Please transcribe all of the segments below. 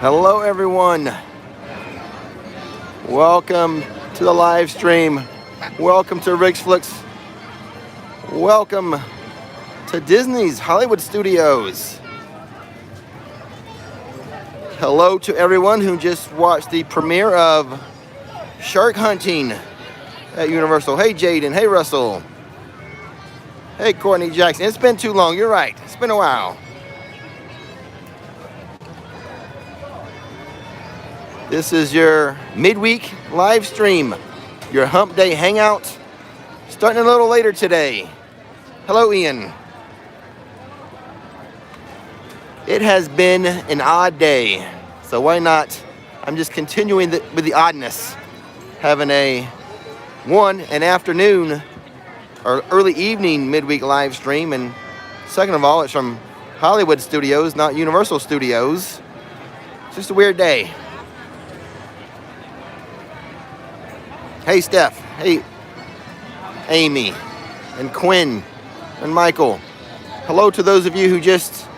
Hello everyone. Welcome to the live stream. Welcome to Rix Flix. Welcome to Disney's Hollywood Studios. Hello to everyone who just watched the premiere of Shark Hunting at Universal. Hey Jaden, hey Russell. Hey Courtney Jackson. It's been too long, you're right. It's been a while. This is your midweek live stream, your hump day hangout, starting a little later today. Hello, Ian. It has been an odd day, so why not? I'm just continuing with the oddness, having an afternoon or early evening midweek live stream, and second of all, it's from Hollywood Studios, not Universal Studios. It's just a weird day. Hey Steph, hey Amy, and Quinn, and Michael. Hello to those of you who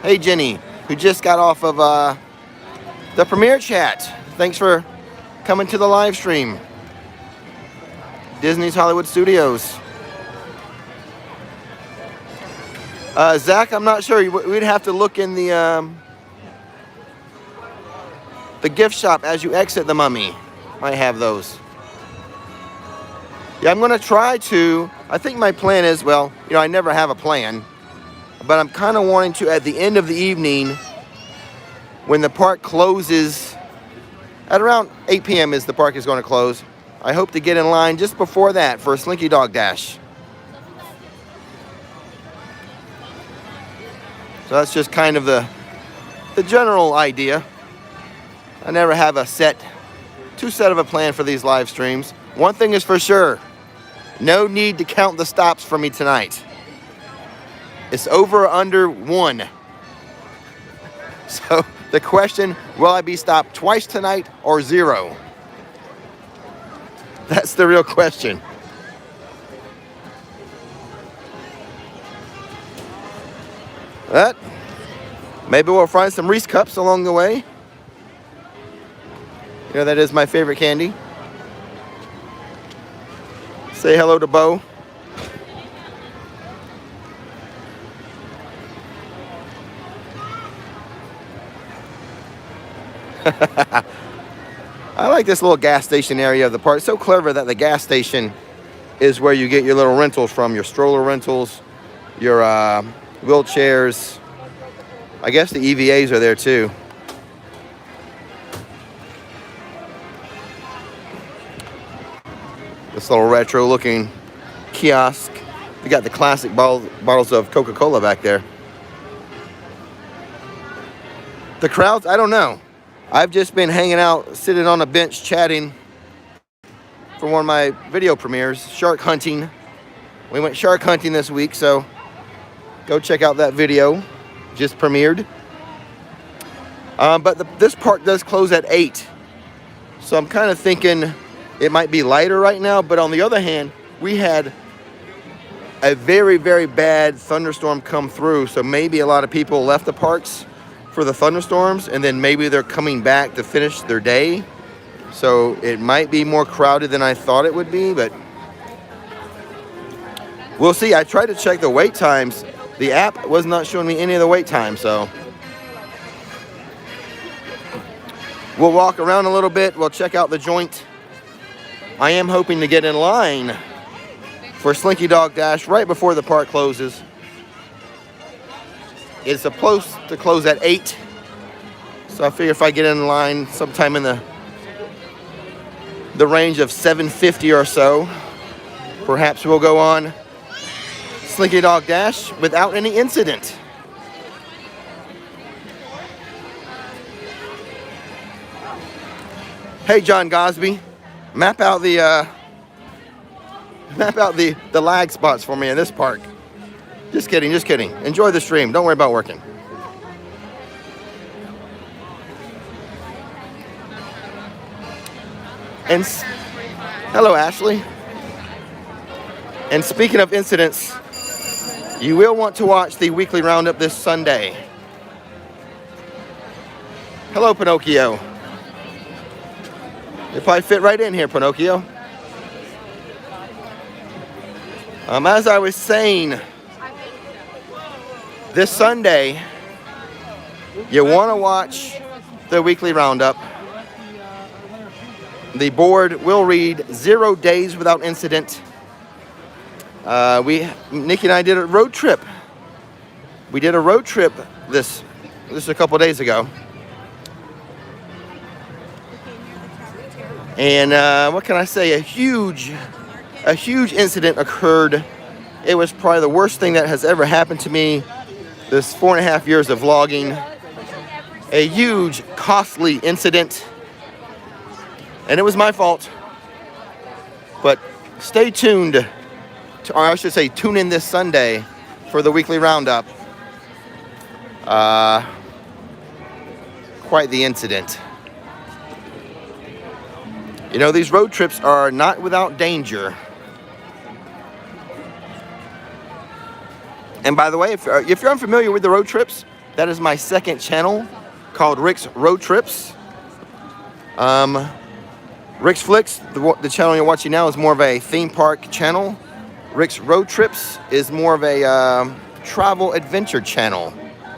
hey Jenny, who just got off of the premiere chat. Thanks for coming to the live stream. Disney's Hollywood Studios. Zach, I'm not sure. We'd have to look in the gift shop as you exit the Mummy. Might have those. Yeah, I'm going to try to, I think my plan is, well, I never have a plan, but I'm kind of wanting to, at the end of the evening, when the park closes, at around 8 p.m. the park is going to close, I hope to get in line just before that for a Slinky Dog Dash. So that's just kind of the general idea. I never have a set of a plan for these live streams. One thing is for sure, no need to count the stops for me tonight. It's over or under 1. So the question, will I be stopped twice tonight or 0? That's the real question. But maybe we'll find some Reese Cups along the way. That is my favorite candy. Say hello to Bo. I like this little gas station area of the park. It's so clever that the gas station is where you get your little rentals from, your stroller rentals, your wheelchairs. I guess the EVAs are there too. This little retro looking kiosk. We got the classic bottles of Coca-Cola back there. The crowds, I don't know. I've just been hanging out, sitting on a bench chatting for one of my video premieres, Shark Hunting. We went shark hunting this week, so go check out that video. Just premiered. But this park does close at 8. So I'm kind of thinking it might be lighter right now, but on the other hand, we had a very, very bad thunderstorm come through, so maybe a lot of people left the parks for the thunderstorms, and then maybe they're coming back to finish their day. So it might be more crowded than I thought it would be, but we'll see. I tried to check the wait times. The app was not showing me any of the wait times, so we'll walk around a little bit. We'll check out the joint. I am hoping to get in line for Slinky Dog Dash right before the park closes. It's supposed to close at 8. So I figure if I get in line sometime in the range of 7:50 or so, perhaps we'll go on Slinky Dog Dash without any incident. Hey John Gosby. Map out the lag spots for me in this park. Just kidding, just kidding. Enjoy the stream. Don't worry about working. And hello, Ashley. And speaking of incidents, you will want to watch the weekly roundup this Sunday. Hello, Pinocchio. You probably fit right in here, Pinocchio. As I was saying, this Sunday, you want to watch the weekly roundup. The board will read 0 days without incident. Nikki and I did a road trip. We did a road trip this a couple days ago. And what can I say? A huge incident occurred. It was probably the worst thing that has ever happened to me this 4.5 years of vlogging. A huge, costly incident. And it was my fault. But stay tuned, or I should say tune in this Sunday for the weekly roundup. Quite the incident. You know, these road trips are not without danger. And by the way, if you're unfamiliar with the road trips, that is my second channel called Rix Road Trips. Rix Flix, the channel you're watching now, is more of a theme park channel. Rix Road Trips is more of a travel adventure channel.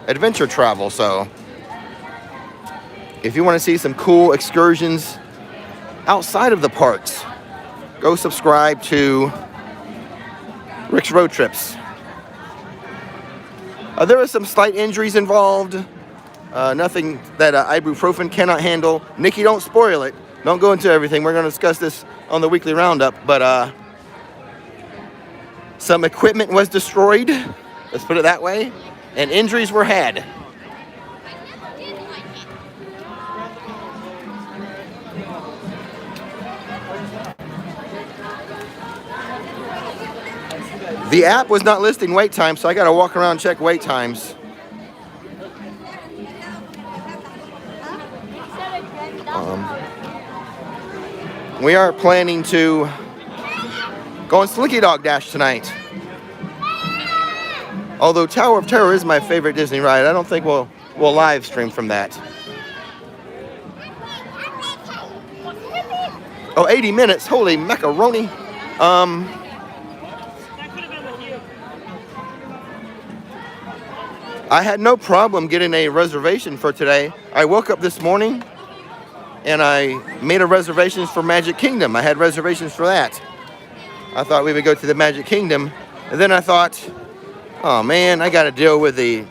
Adventure travel, so if you want to see some cool excursions outside of the parks, go subscribe to Rix Road Trips. There are some slight injuries involved. Nothing that ibuprofen cannot handle. Nikki, don't spoil it. Don't go into everything. We're going to discuss this on the weekly roundup. But some equipment was destroyed. Let's put it that way. And injuries were had. The app was not listing wait times, so I got to walk around and check wait times. We are planning to go on Slinky Dog Dash tonight. Although Tower of Terror is my favorite Disney ride, I don't think we'll live stream from that. Oh, 80 minutes, holy macaroni. I had no problem getting a reservation for today. I woke up this morning and I made a reservation for Magic Kingdom. I had reservations for that. I thought we would go to the Magic Kingdom. And then I thought, oh man, I got to deal with the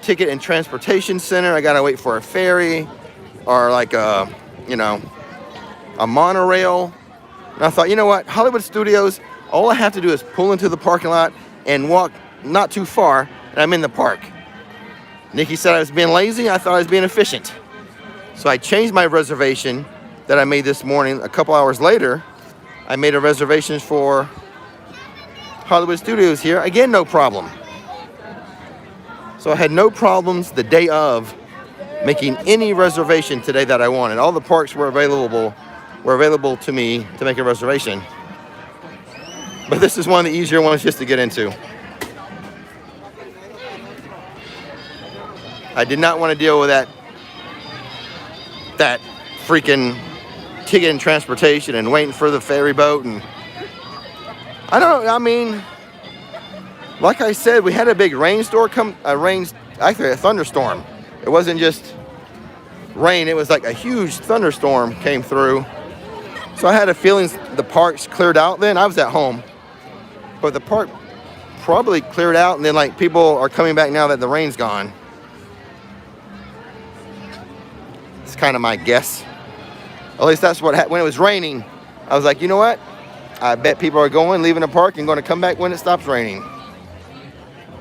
ticket and transportation center. I got to wait for a ferry or like a monorail. And I thought, you know what? Hollywood Studios, all I have to do is pull into the parking lot and walk not too far, and I'm in the park. Nikki said I was being lazy. I thought I was being efficient. So I changed my reservation that I made this morning. A couple hours later, I made a reservation for Hollywood Studios here. Again, no problem. So I had no problems the day of making any reservation today that I wanted. All the parks were available to me to make a reservation. But this is one of the easier ones just to get into. I did not want to deal with that freaking ticket and transportation and waiting for the ferry boat. And like I said, we had a big actually a thunderstorm. It wasn't just rain, it was like a huge thunderstorm came through. So I had a feeling the parks cleared out then. I was at home, but the park probably cleared out, and then like people are coming back now that the rain's gone. It's kind of my guess. At least that's what when it was raining, I was like, you know what? I bet people are leaving the park and going to come back when it stops raining.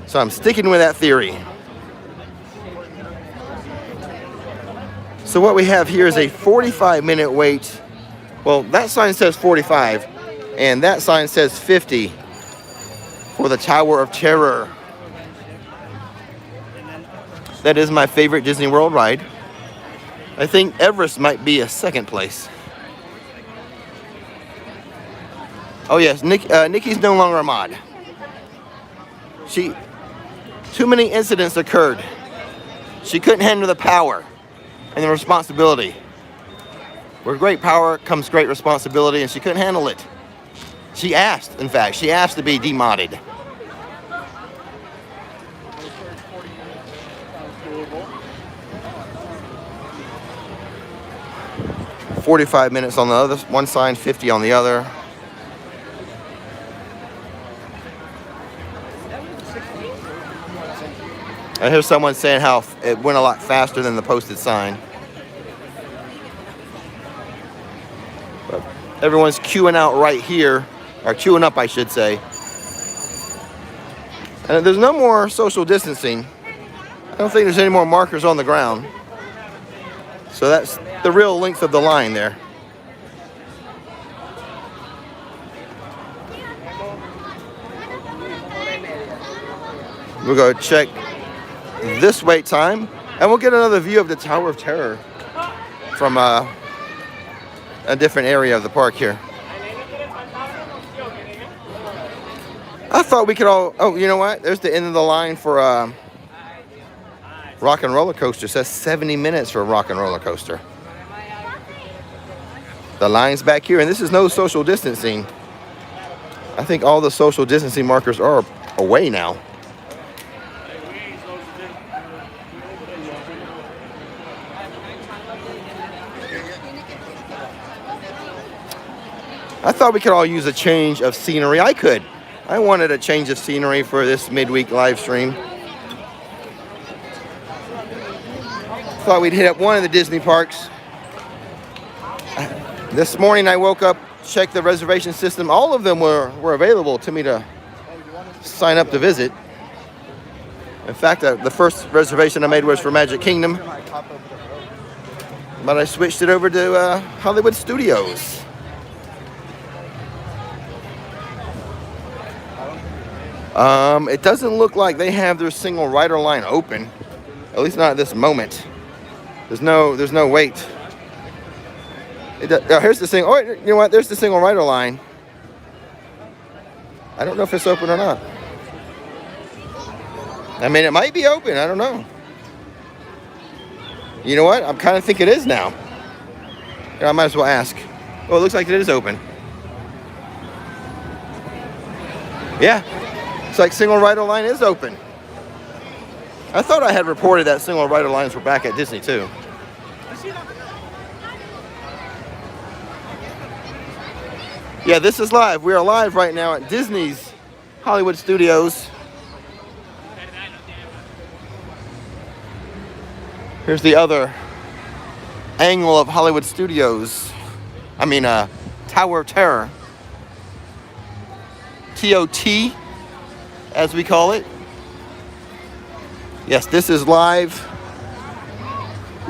So I'm sticking with that theory. So what we have here is a 45-minute wait. Well, that sign says 45, and that sign says 50 for the Tower of Terror. That is my favorite Disney World ride. I think Everest might be a second place. Oh yes, Nikki's no longer a mod. Too many incidents occurred. She couldn't handle the power. and the responsibility. With great power comes great responsibility, and she couldn't handle it. She asked, in fact, she asked to be demodded. 45 minutes on the other one side, 50 on the other. I hear someone saying how it went a lot faster than the posted sign. But everyone's queuing out right here, or queuing up, I should say. And there's no more social distancing. I don't think there's any more markers on the ground. So that's the real length of the line there. We'll go check this wait time, and we'll get another view of the Tower of Terror from a different area of the park here. I thought we could all, oh, you know what? There's the end of the line for Rock and Roller Coaster. It says 70 minutes for a Rock and Roller Coaster. The line's back here, and this is no social distancing. I think all the social distancing markers are away now. I thought we could all use a change of scenery. I could. I wanted a change of scenery for this midweek live stream. Thought we'd hit up one of the Disney parks. This morning I woke up, checked the reservation system. All of them were available to me to sign up to visit. In fact, the first reservation I made was for Magic Kingdom. But I switched it over to Hollywood Studios. It doesn't look like they have their single rider line open, at least not at this moment. There's no wait. Here's the thing. Oh, you know what? There's the single rider line. I don't know if it's open or not. I mean, it might be open. I don't know. You know what? I'm kind of thinking it is now. I might as well ask. Oh, it looks like it is open. Yeah. It's like single rider line is open. I thought I had reported that single rider lines were back at Disney too. Yeah, this is live. We are live right now at Disney's Hollywood Studios. Here's the other angle of Hollywood Studios. I mean, Tower of Terror. TOT, as we call it. Yes, this is live.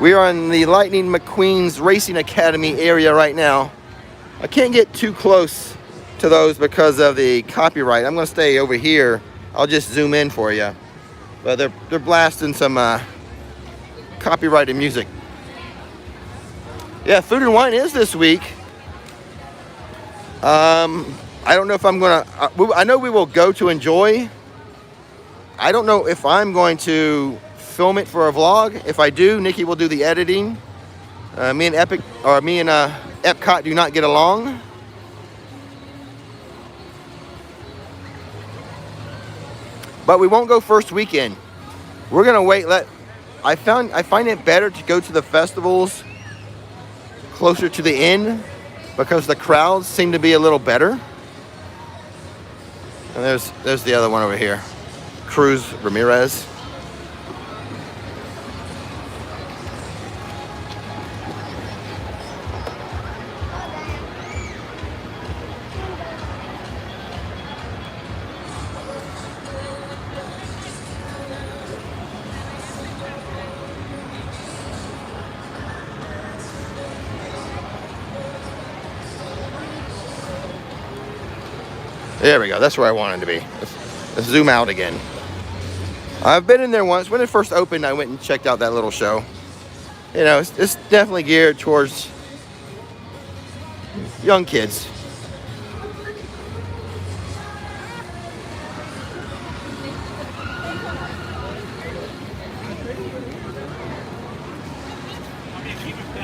We are in the Lightning McQueen's Racing Academy area right now. I can't get too close to those because of the copyright. I'm going to stay over here. I'll just zoom in for you. But they're blasting some copyrighted music. Yeah, Food and Wine is this week. I don't know if I'm going to... I know we will go to enjoy. I don't know if I'm going to film it for a vlog. If I do, Nikki will do the editing. Me and Epcot do not get along. But we won't go first weekend. We're gonna wait. I find it better to go to the festivals closer to the end because the crowds seem to be a little better. And there's the other one over here, Cruz Ramirez. There we go. That's where I wanted to be. Let's zoom out again. I've been in there once. When it first opened, I went and checked out that little show. You know, it's definitely geared towards young kids.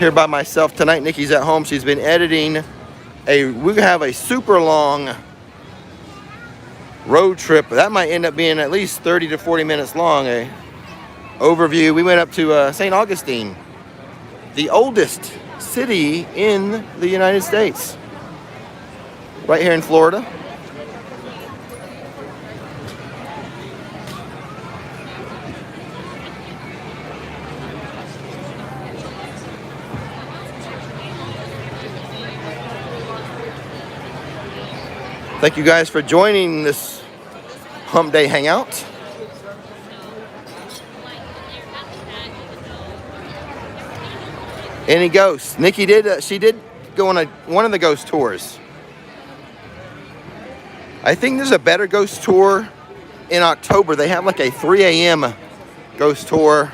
here by myself tonight. Nikki's at home. She's been editing we have a super long road trip. That might end up being at least 30 to 40 minutes long. A overview. We went up to St. Augustine, the oldest city in the United States, right here in Florida. Thank you guys for joining this Hump Day Hangout. Any ghosts? Nikki did. She did go on one of the ghost tours. I think there's a better ghost tour in October. They have like a 3 a.m. ghost tour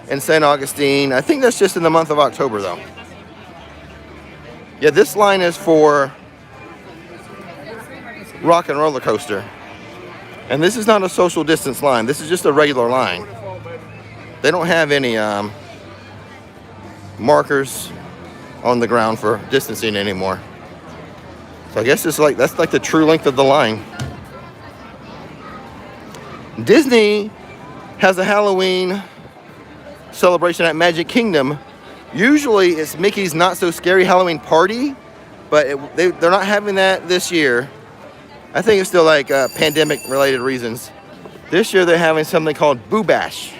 in St. Augustine. I think that's just in the month of October, though. Yeah, this line is for Rock and Roller Coaster. And this is not a social distance line. This is just a regular line. They don't have any markers on the ground for distancing anymore. So I guess that's like the true length of the line. Disney has a Halloween celebration at Magic Kingdom. Usually it's Mickey's Not So Scary Halloween Party, but they're not having that this year. I think it's still like pandemic related reasons. This year they're having something called Boo Bash.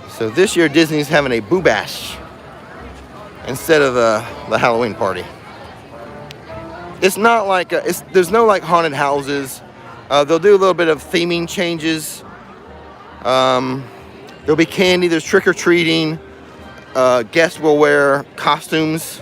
So this year Disney's having a Boo Bash instead of the Halloween party. It's not like there's no like haunted houses. They'll do a little bit of theming changes. There'll be candy. There's trick or treating. Guests will wear costumes.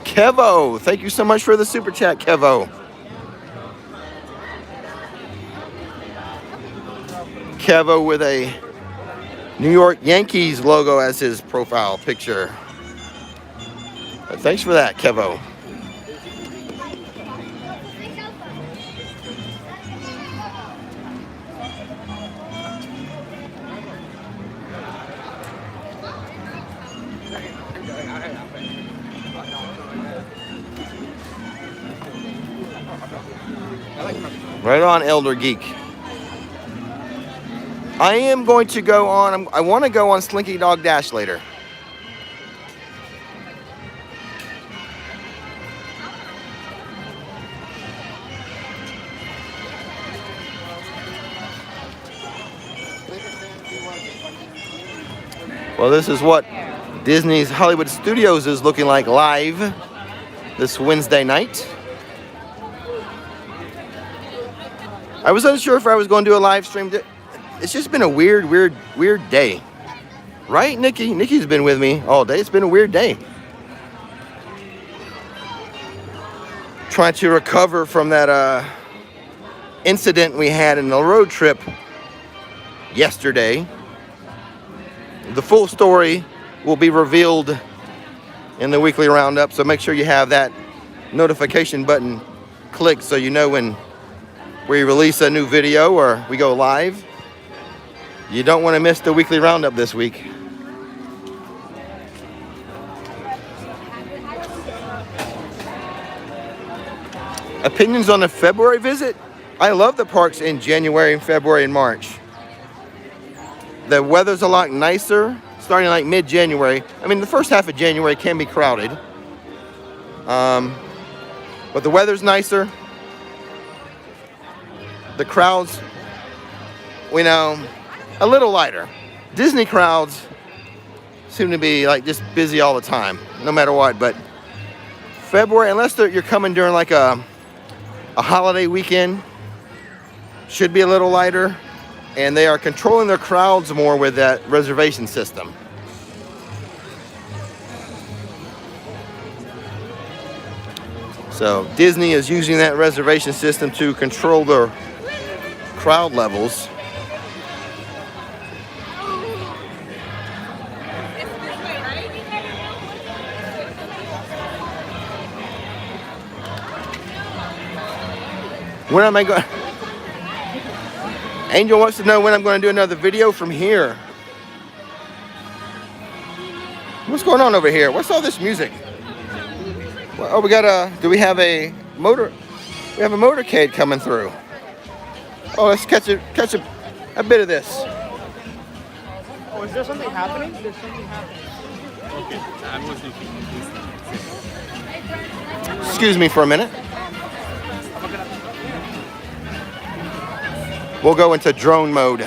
Kevo, thank you so much for the super chat, Kevo. Kevo with a New York Yankees logo as his profile picture. But thanks for that, Kevo. Right on, Elder Geek. I am going to go on, I want to go on Slinky Dog Dash later. Well, this is what Disney's Hollywood Studios is looking like live this Wednesday night. I was unsure if I was going to do a live stream. It's just been a weird day. Right, Nikki? Nikki's been with me all day. It's been a weird day. Trying to recover from that incident we had in the road trip yesterday. The full story will be revealed in the weekly roundup, so make sure you have that notification button clicked so you know when we release a new video or we go live. You don't want to miss the weekly roundup this week. Opinions on the February visit? I love the parks in January, February, and March. The weather's a lot nicer starting like mid-January. I mean, the first half of January can be crowded. But the weather's nicer. The crowds, a little lighter. Disney crowds seem to be like just busy all the time, no matter what. But February, unless you're coming during like a holiday weekend, should be a little lighter. And they are controlling their crowds more with that reservation system. So Disney is using that reservation system to control their crowd levels. When am I going? Angel wants to know when I'm going to do another video from here. What's going on over here? What's all this music? Oh, we got a. Do we have a motor? We have a motorcade coming through. Oh, let's catch a bit of this. Oh, is there something happening? There's something happening. Okay, I was looking. Excuse me for a minute. We'll go into drone mode.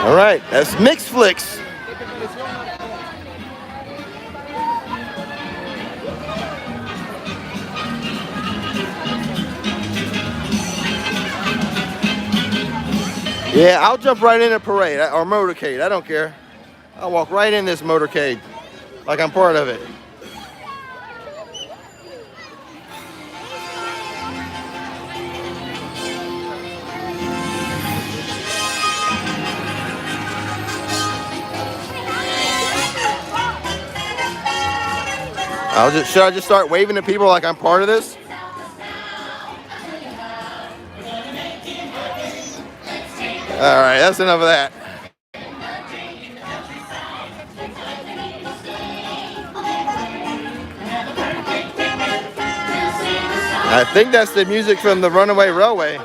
All right, that's Rix Flix. Yeah, I'll jump right in a parade or motorcade. I don't care. I'll walk right in this motorcade like I'm part of it. Should I just start waving to people like I'm part of this? All right, that's enough of that. I think that's the music from the Runaway Railway.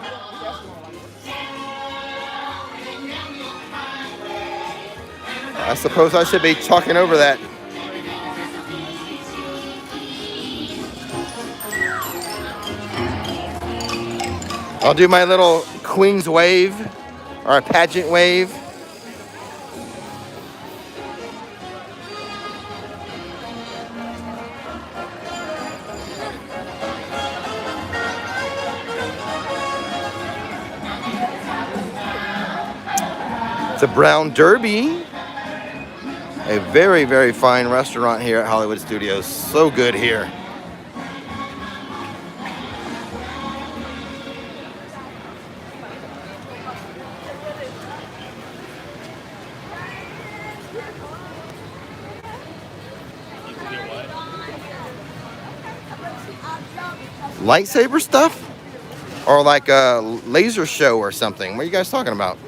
I suppose I should be talking over that. I'll do my little Queen's wave or a pageant wave. It's a Brown Derby. A very, very fine restaurant here at Hollywood Studios. So good here. Lightsaber stuff? Or like a laser show or something? What are you guys talking about?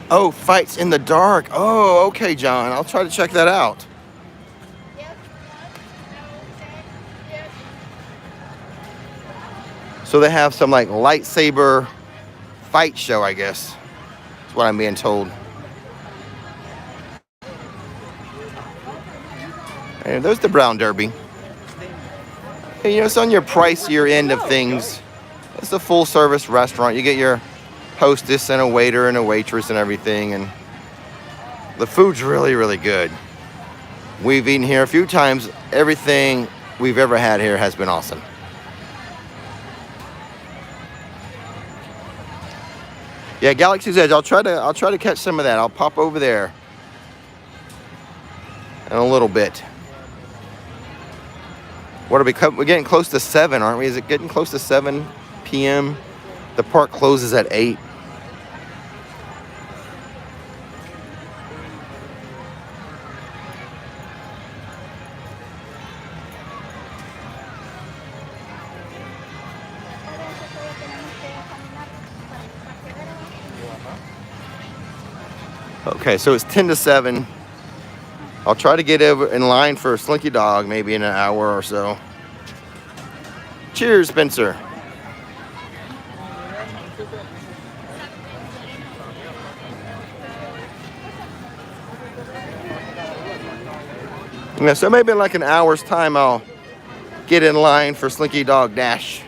Oh, fights in the dark. Oh, okay, John. I'll try to check that out. So they have some like lightsaber fight show, I guess. That's what I'm being told. And there's the Brown Derby. And, you know, it's on your pricier end of things. It's a full service restaurant. You get your hostess and a waiter and a waitress and everything. And the food's really, really good. We've eaten here a few times. Everything we've ever had here has been awesome. Yeah, Galaxy's Edge. I'll try to catch some of that. I'll pop over there in a little bit. What are we? We're getting close to 7, aren't we? Is it getting close to 7 p.m.? The park closes at 8. Okay, so it's 10 to 7. I'll try to get over in line for Slinky Dog maybe in an hour or so. Cheers, Spencer. Yeah, so maybe in like an hour's time I'll get in line for Slinky Dog Dash.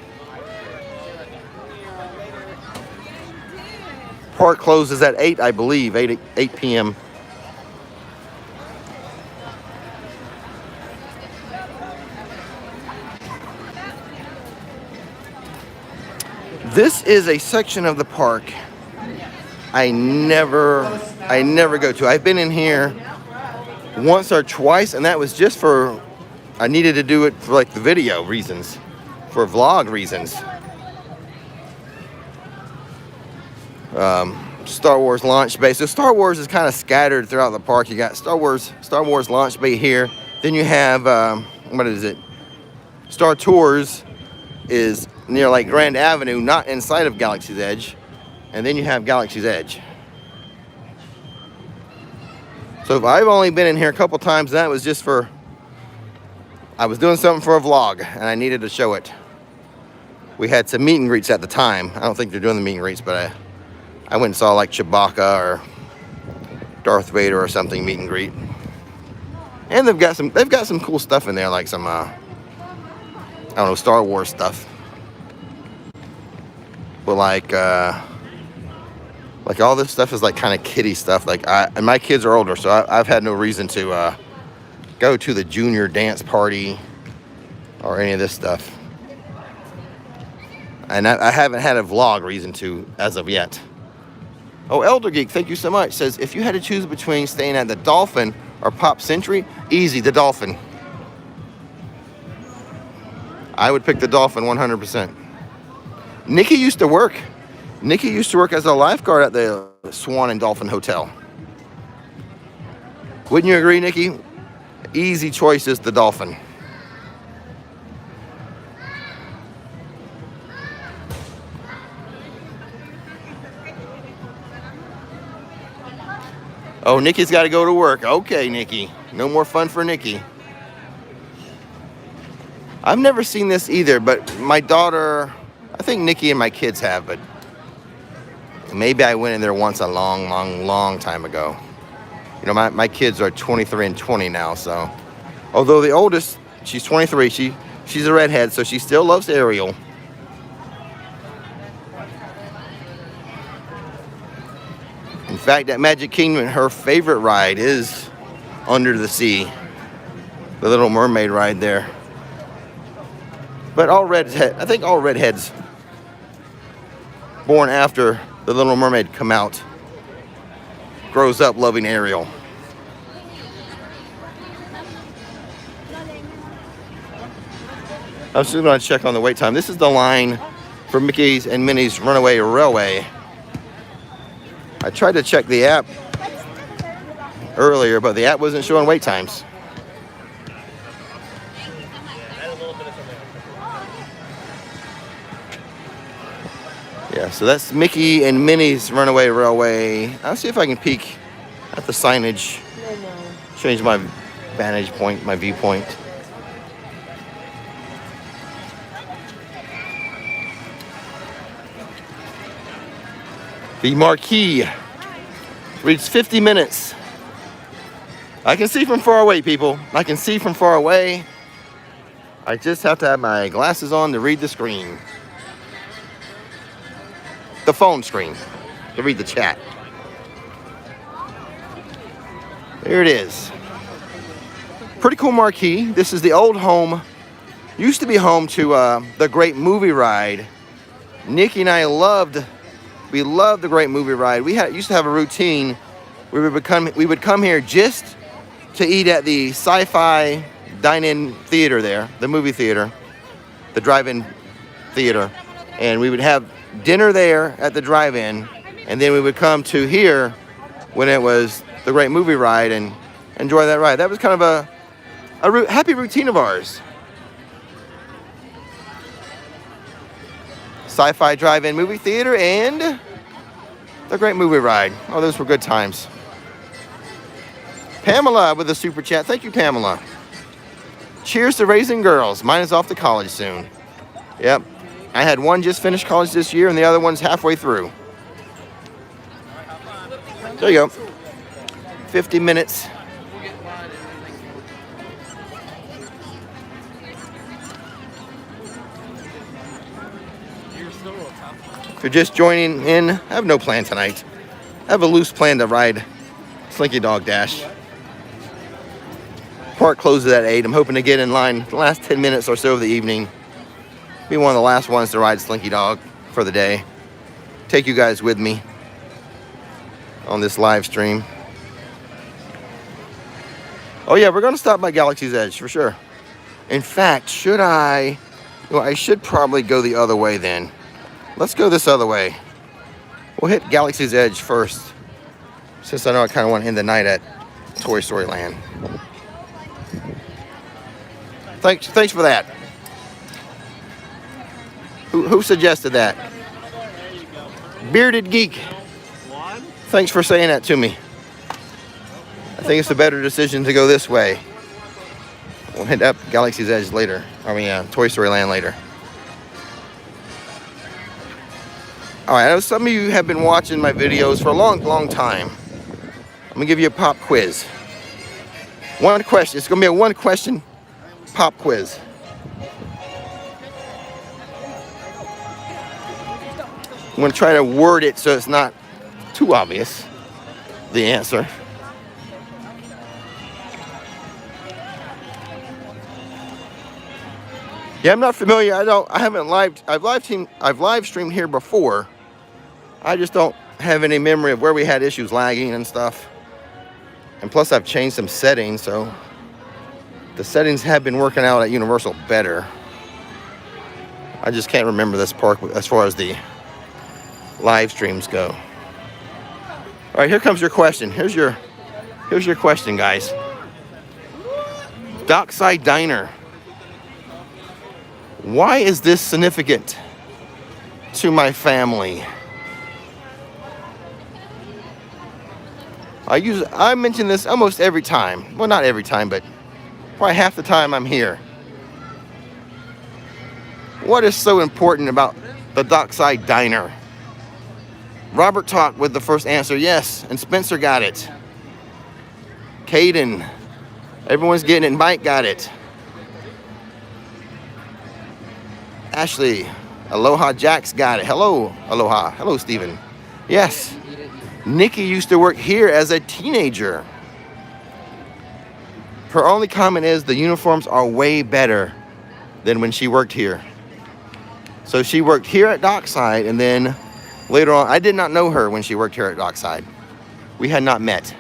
Park closes at 8, I believe, 8 p.m. This is a section of the park I never go to. I've been in here once or twice, and that was just for, I needed to do it for like the video reasons, for vlog reasons. Star Wars launch bay. So Star Wars is kind of scattered throughout the park. You got Star Wars launch bay here. Then you have, what is it? Star Tours is near like Grand Avenue, not inside of Galaxy's Edge. And then you have Galaxy's Edge. So if I've only been in here a couple times, that was just for, I was doing something for a vlog and I needed to show it. We had some meet and greets at the time. I don't think they're doing the meet and greets, but I went and saw like Chewbacca or Darth Vader or something meet and greet. And they've got some cool stuff in there, like some I don't know, Star Wars stuff. But like all this stuff is like kind of kiddie stuff. Like and my kids are older, so I've had no reason to go to the junior dance party or any of this stuff. And I haven't had a vlog reason to as of yet. Oh, Elder Geek, thank you so much. Says, if you had to choose between staying at the Dolphin or Pop Century, easy, the Dolphin. I would pick the Dolphin 100%. Nikki used to work as a lifeguard at the Swan and Dolphin Hotel. Wouldn't you agree, Nikki? Easy choice is the Dolphin. Oh, Nikki's got to go to work. Okay, Nikki. No more fun for Nikki. I've never seen this either, but my daughter, I think Nikki and my kids have, but maybe I went in there once a long time ago. You know, my kids are 23 and 20 now, so. Although the oldest, she's 23, she's a redhead, so she still loves Ariel. In fact, at Magic Kingdom, her favorite ride is Under the Sea. The Little Mermaid ride there. But I think all redheads born after The Little Mermaid come out grows up loving Ariel. I was just going to check on the wait time. This is the line for Mickey's and Minnie's Runaway Railway. I tried to check the app earlier, but the app wasn't showing wait times. Yeah, so that's Mickey and Minnie's Runaway Railway. I'll see if I can peek at the signage. Change my vantage point, my viewpoint. The marquee reads 50 minutes. I can see from far away, people. I can see from far away. I just have to have my glasses on to read the screen. The phone screen to read the chat. There it is. Pretty cool marquee. This is the old home. Used to be home to the Great Movie Ride. Nikki and I we loved the Great Movie Ride. We used to have a routine. We would come here just to eat at the Sci-Fi Dine-In Theater there, the movie theater, the drive-in theater, and we would have dinner there at the drive-in, and then we would come to here when it was the Great Movie Ride and enjoy that ride. That was kind of a happy routine of ours. Sci-Fi Drive-In Movie Theater and the Great Movie Ride. Oh, those were good times. Pamela with a super chat. Thank you, Pamela. Cheers to raising girls. Mine is off to college soon. Yep. I had one just finished college this year and the other one's halfway through. There you go. 50 minutes. If you're just joining in, I have no plan tonight. I have a loose plan to ride Slinky Dog Dash. Park closes at 8. I'm hoping to get in line the last 10 minutes or so of the evening. Be one of the last ones to ride Slinky Dog for the day. Take you guys with me on this live stream. Oh yeah, we're gonna stop by Galaxy's Edge for sure. In fact, should I? Well, I should probably go the other way then. Let's go this other way. We'll hit Galaxy's Edge first, since I know I kind of want to end the night at Toy Story Land. Thanks for that. Who suggested that? Bearded Geek. Thanks for saying that to me. I think it's a better decision to go this way. We'll hit up Galaxy's Edge later. Toy Story Land later. All right, I know some of you have been watching my videos for a long time. I'm gonna give you a pop quiz. One question. It's gonna be a one question pop quiz. I'm gonna try to word it so it's not too obvious, the answer. Yeah, I'm not familiar. I've live streamed here before. I just don't have any memory of where we had issues lagging and stuff. And plus I've changed some settings, so the settings have been working out at Universal better. I just can't remember this park as far as the live streams go. All right, here comes your question. Here's your question, guys. Dockside Diner. Why is this significant to my family? I mention this almost every time. Well, not every time, but probably half the time I'm here. What is so important about the Dockside Diner? Robert talked with the first answer, yes, and Spencer got it. Caden, everyone's getting it, and Mike got it. Ashley, Aloha Jax got it. Hello, Aloha. Hello, Steven. Yes, Nikki used to work here as a teenager. Her only comment is the uniforms are way better than when she worked here. So she worked here at Dockside, and then later on, I did not know her when she worked here at Dockside. We had not met.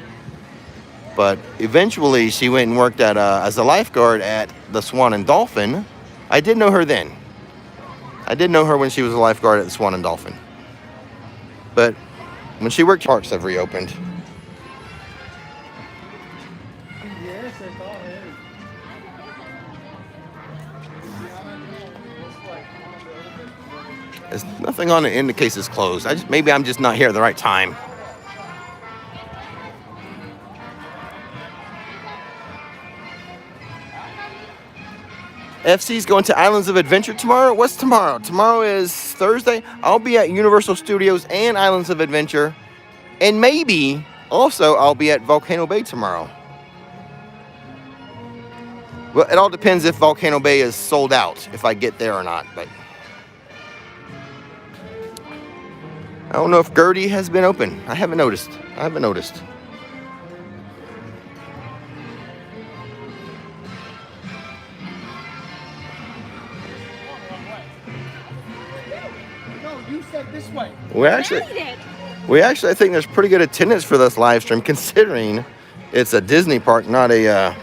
But eventually, she went and worked at as a lifeguard at the Swan and Dolphin. I did know her then. I did know her when she was a lifeguard at the Swan and Dolphin. But when she worked, parks have reopened. Yes, I thought it. There's nothing on it indicates it's closed. Maybe I'm just not here at the right time. FC's going to Islands of Adventure tomorrow. What's tomorrow? Tomorrow is Thursday. I'll be at Universal Studios and Islands of Adventure. And maybe also I'll be at Volcano Bay tomorrow. Well, it all depends if Volcano Bay is sold out, if I get there or not. But I don't know if Gertie has been open. I haven't noticed. You said this way. We actually, I think there's pretty good attendance for this live stream, considering it's a Disney park, not a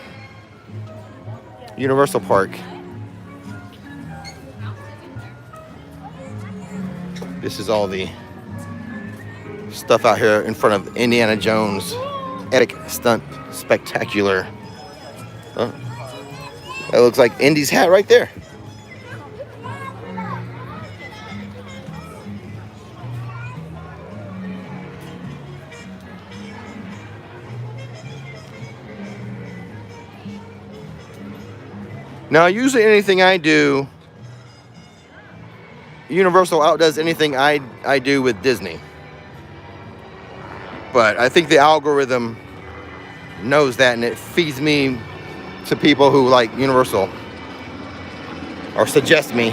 Universal park. This is all the stuff out here in front of Indiana Jones Epic Stunt Spectacular. Oh, that looks like Indy's hat right there. Now, usually anything I do, Universal outdoes anything I do with Disney. But I think the algorithm knows that, and it feeds me to people who like Universal or suggest me.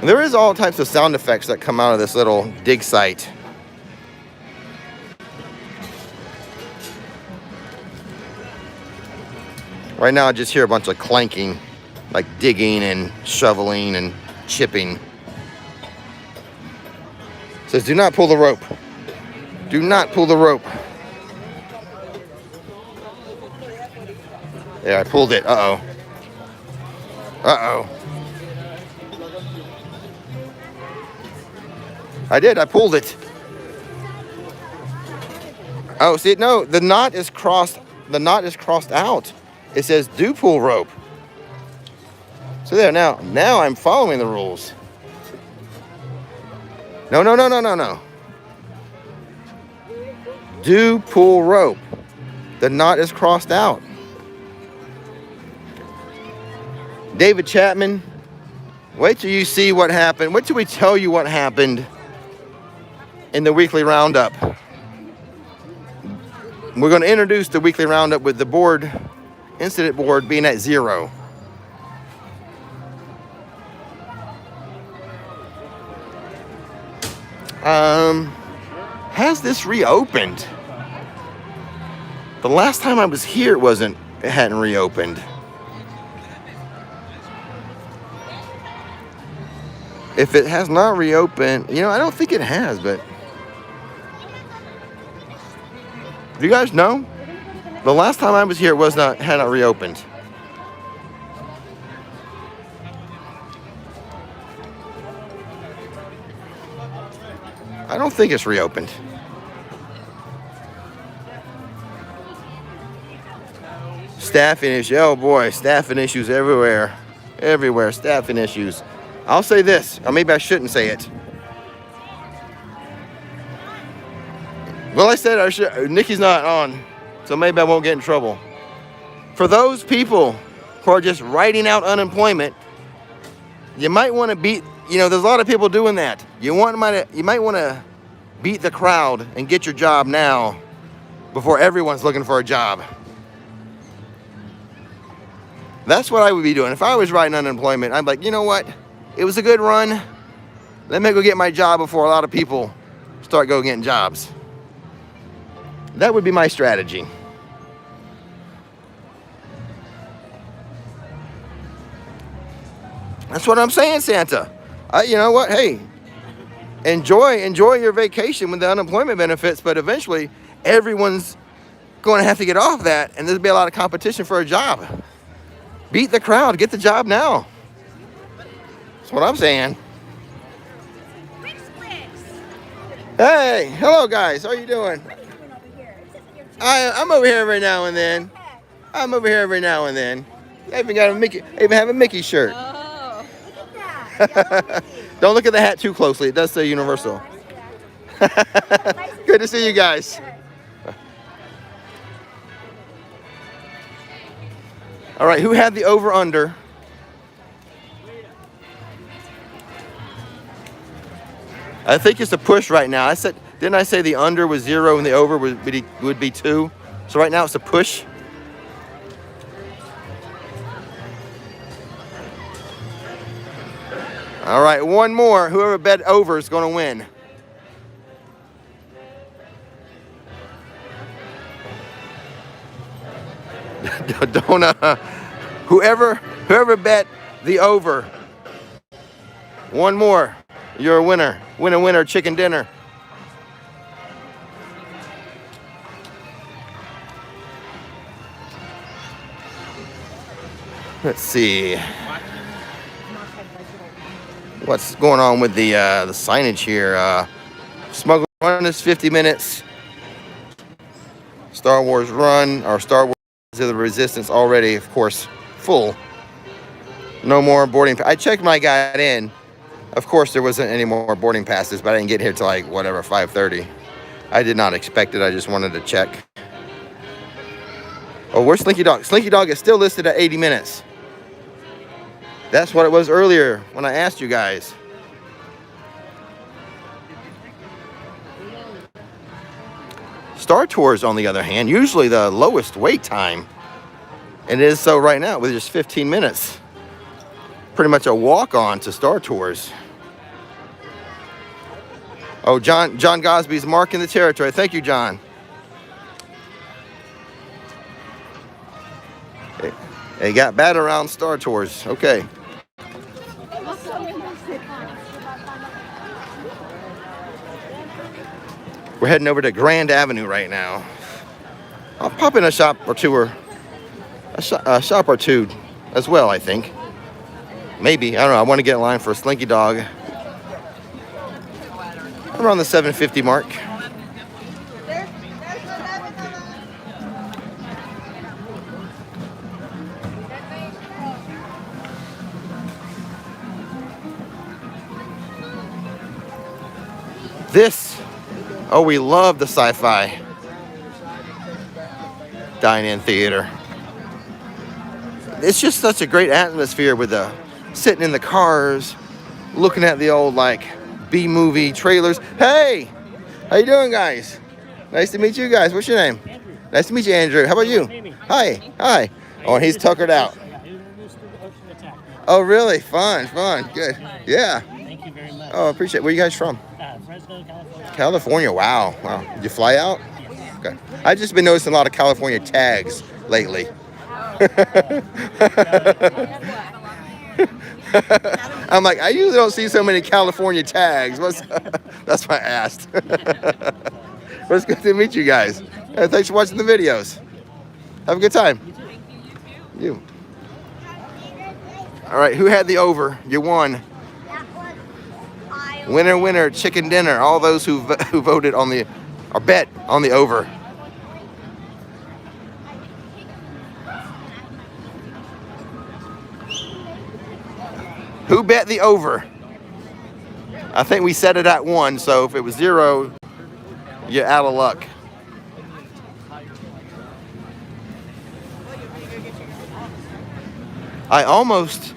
There is all types of sound effects that come out of this little dig site. Right now I just hear a bunch of clanking, like digging and shoveling and chipping. It says, do not pull the rope. Do not pull the rope. Yeah, I pulled it. Uh-oh. Uh-oh. I did. I pulled it. Oh, see, no, the knot is crossed. The knot is crossed out. It says, do pull rope. So there, now I'm following the rules. No, no, no, no, no, no. Do pull rope. The knot is crossed out. David Chapman, wait till you see what happened. Wait till we tell you what happened in the weekly roundup. We're going to introduce the weekly roundup with the board, incident board being at 0. Has this reopened? The last time I was here, it hadn't reopened. If it has not reopened, you know, I don't think it has, but do you guys know? The last time I was here, it had not reopened. I don't think it's reopened. Staffing issues. Oh boy, staffing issues everywhere. Everywhere, staffing issues. I'll say this, or maybe I shouldn't say it. Well, I said I should. Nikki's not on, so maybe I won't get in trouble. For those people who are just writing out unemployment, you might want to beat, you know, there's a lot of people doing that. You might want to beat the crowd and get your job now before everyone's looking for a job. That's what I would be doing. If I was writing unemployment, I'd be like, you know what? It was a good run. Let me go get my job before a lot of people start going getting jobs. That would be my strategy. That's what I'm saying, Santa. You know what? Hey, enjoy your vacation with the unemployment benefits, but eventually everyone's going to have to get off that, and there'll be a lot of competition for a job. Beat the crowd. Get the job now. That's what I'm saying. Rix Flix. Hey, hello guys. How are you doing? What are you doing over here? I'm over here every now and then. I'm over here every now and then. I even got a Mickey. I even have a Mickey shirt. Oh, look at that. Don't look at the hat too closely. It does say Universal. Good to see you guys. All right, who had the over/under? I think it's a push right now. Didn't I say the under was 0 and the over would be 2? So right now it's a push. All right, one more. Whoever bet over is going to win. Whoever bet the over. One more. You're a winner. Winner, chicken dinner. Let's see. What's going on with the signage here? Smuggler Run is 50 minutes. Star Wars Run, or Star Wars of the Resistance already, of course, full. No more boarding. I checked when I got in. Of course, there wasn't any more boarding passes, but I didn't get here till like, whatever, 5:30. I did not expect it. I just wanted to check. Oh, where's Slinky Dog? Slinky Dog is still listed at 80 minutes. That's what it was earlier when I asked you guys. Star Tours, on the other hand, usually the lowest wait time. And it is so right now with just 15 minutes. Pretty much a walk-on to Star Tours. Oh, John Gosby's marking the territory. Thank you, John. They got bad around Star Tours. Okay. We're heading over to Grand Avenue right now. I'll pop in a shop or two, or a shop or two as well, I think. Maybe. I don't know. I want to get in line for a Slinky Dog. Around the 7:50 mark. Oh, we love the sci-fi dine-in theater. It's just such a great atmosphere with the sitting in the cars, looking at the old like B-movie trailers. Hey, how you doing, guys? Nice to meet you guys. What's your name? Andrew. Nice to meet you, Andrew. How about you? Amy. Hi. Hi. Oh, and he's tuckered out. Yeah, he was introduced to the Ocean Attack. Oh, really? Fun. Good. Yeah. Thank you very much. Oh, I appreciate it. Where are you guys from? Fresno, California. California. Wow. Did you fly out? Yes. Okay. I've just been noticing a lot of California tags lately. I'm like, I usually don't see so many California tags. That's why I asked. Well, it's good to meet you guys. Thanks for watching the videos. Have a good time. You. All right, who had the over? You won. Winner, chicken dinner. All those who voted on the, or bet on the over. Who bet the over? I think we set it at 1, so if it was 0, you're out of luck. I almost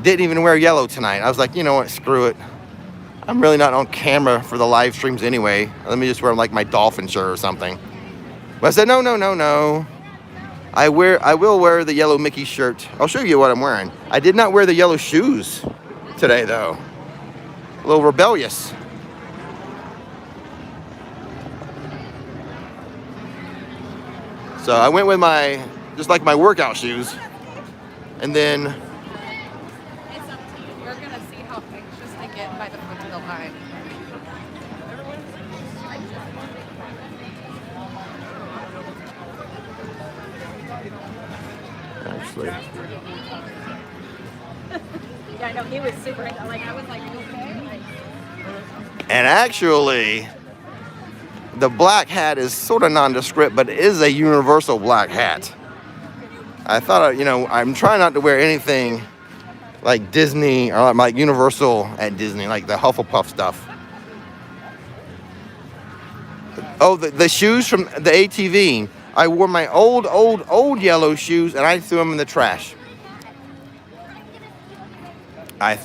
didn't even wear yellow tonight. I was like, you know what, screw it. I'm really not on camera for the live streams anyway. Let me just wear like my dolphin shirt or something. But I said, no. I will wear the yellow Mickey shirt. I'll show you what I'm wearing. I did not wear the yellow shoes today though. A little rebellious. So I went with just like my workout shoes. And then It's up to you. We're gonna see how anxious they get by the foot of the line. actually, Yeah, I know he was super. Like I was like, okay. and actually, the black hat is sort of nondescript, but it is a universal black hat. I thought, I'm trying not to wear anything like Disney or like Universal at Disney, like the Hufflepuff stuff. Oh, the shoes from the ATV. I wore my old yellow shoes and I threw them in the trash.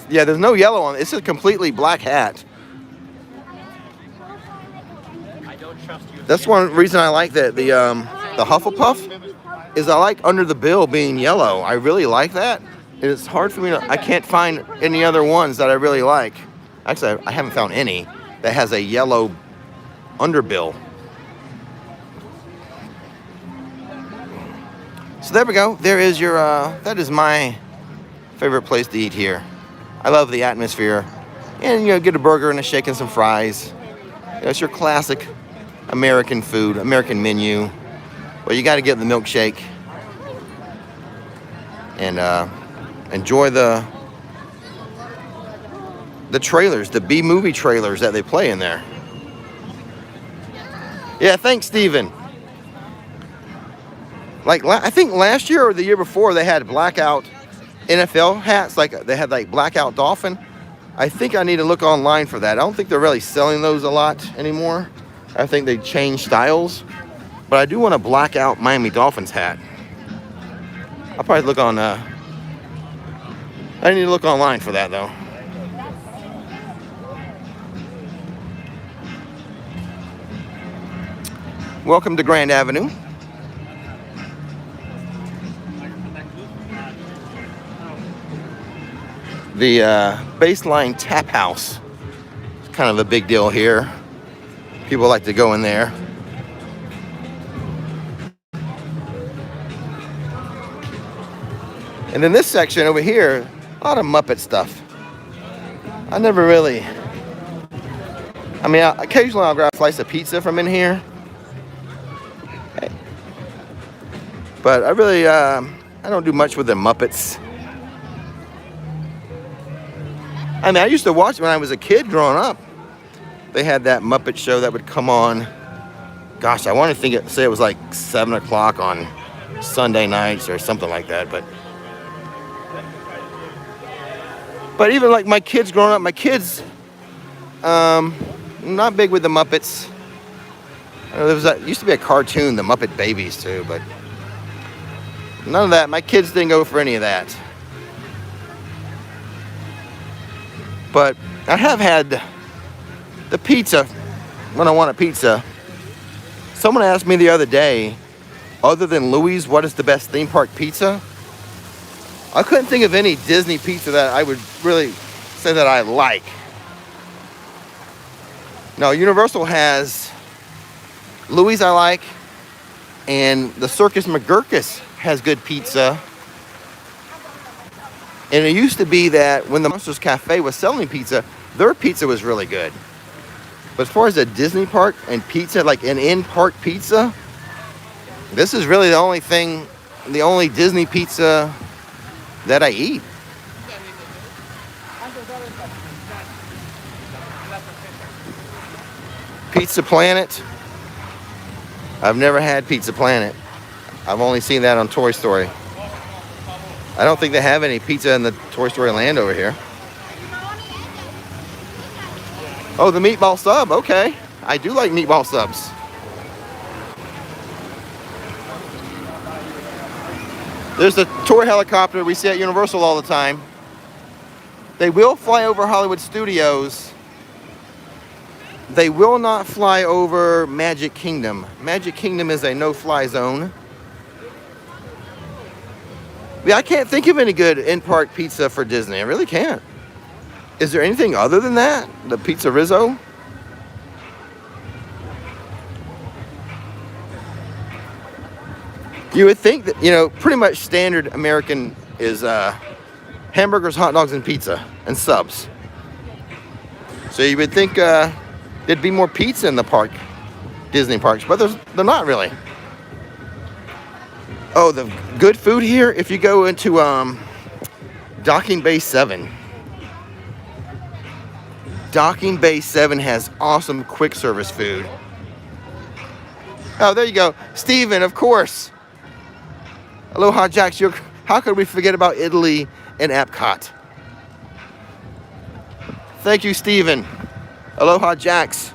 There's no yellow on it. It's a completely black hat. I don't trust you. That's one reason I like the Hufflepuff is I like under the bill being yellow. I really like that. And it's hard for me I can't find any other ones that I really like. Actually, I haven't found any that has a yellow underbill. So there we go. There is your, that is my favorite place to eat here. I love the atmosphere. And, get a burger and a shake and some fries. It's your classic American food, American menu. But you got to get the milkshake and enjoy the trailers, the B-movie trailers that they play in there. Yeah, thanks, Steven. Like, I think last year or the year before, they had blackout NFL hats. Like, they had, like, blackout dolphin. I think I need to look online for that. I don't think they're really selling those a lot anymore. I think they changed styles. But I do want a blackout Miami Dolphins hat. I'll probably look on, I need to look online for that, though. Welcome to Grand Avenue. The Baseline Tap House. kind of a big deal here. People like to go in there. And then this section over here, a lot of Muppet stuff. I never really, I mean, occasionally I'll grab a slice of pizza from in here. Hey. But I really, I don't do much with the Muppets. I mean, I used to watch when I was a kid growing up. They had that Muppet show that would come on. Gosh, I want to say it was like 7 o'clock on Sunday nights or something like that. But even like my kids growing up, my kids, not big with the Muppets. There used to be a cartoon, the Muppet Babies too, but none of that. My kids didn't go for any of that. But I have had the pizza when I want a pizza. Someone asked me the other day, other than Louis, what is the best theme park pizza? I couldn't think of any Disney pizza that I would really say that I like. No, Universal has Louis I like, and the Circus McGurkus has good pizza. And it used to be that when the Monsters Cafe was selling pizza, their pizza was really good. But as far as a Disney park and pizza, like an in-park pizza, this is really the only Disney pizza that I eat. Pizza Planet. I've never had Pizza Planet. I've only seen that on Toy Story. I don't think they have any pizza in the Toy Story land over here. Oh, the meatball sub. Okay. I do like meatball subs. There's the toy helicopter we see at Universal all the time. They will fly over Hollywood Studios. They will not fly over Magic Kingdom. Magic Kingdom is a no-fly zone. Yeah, I can't think of any good in-park pizza for Disney. I really can't. Is there anything other than that? The Pizza Rizzo? You would think that, pretty much standard American is hamburgers, hot dogs, and pizza, and subs. So you would think there'd be more pizza in the park, Disney parks, but they're not really. Oh, the good food here, if you go into Docking Bay 7. Docking Bay 7 has awesome quick service food. Oh, there you go. Steven, of course. Aloha Jax, how could we forget about Italy and Epcot? Thank you, Steven. Aloha Jax.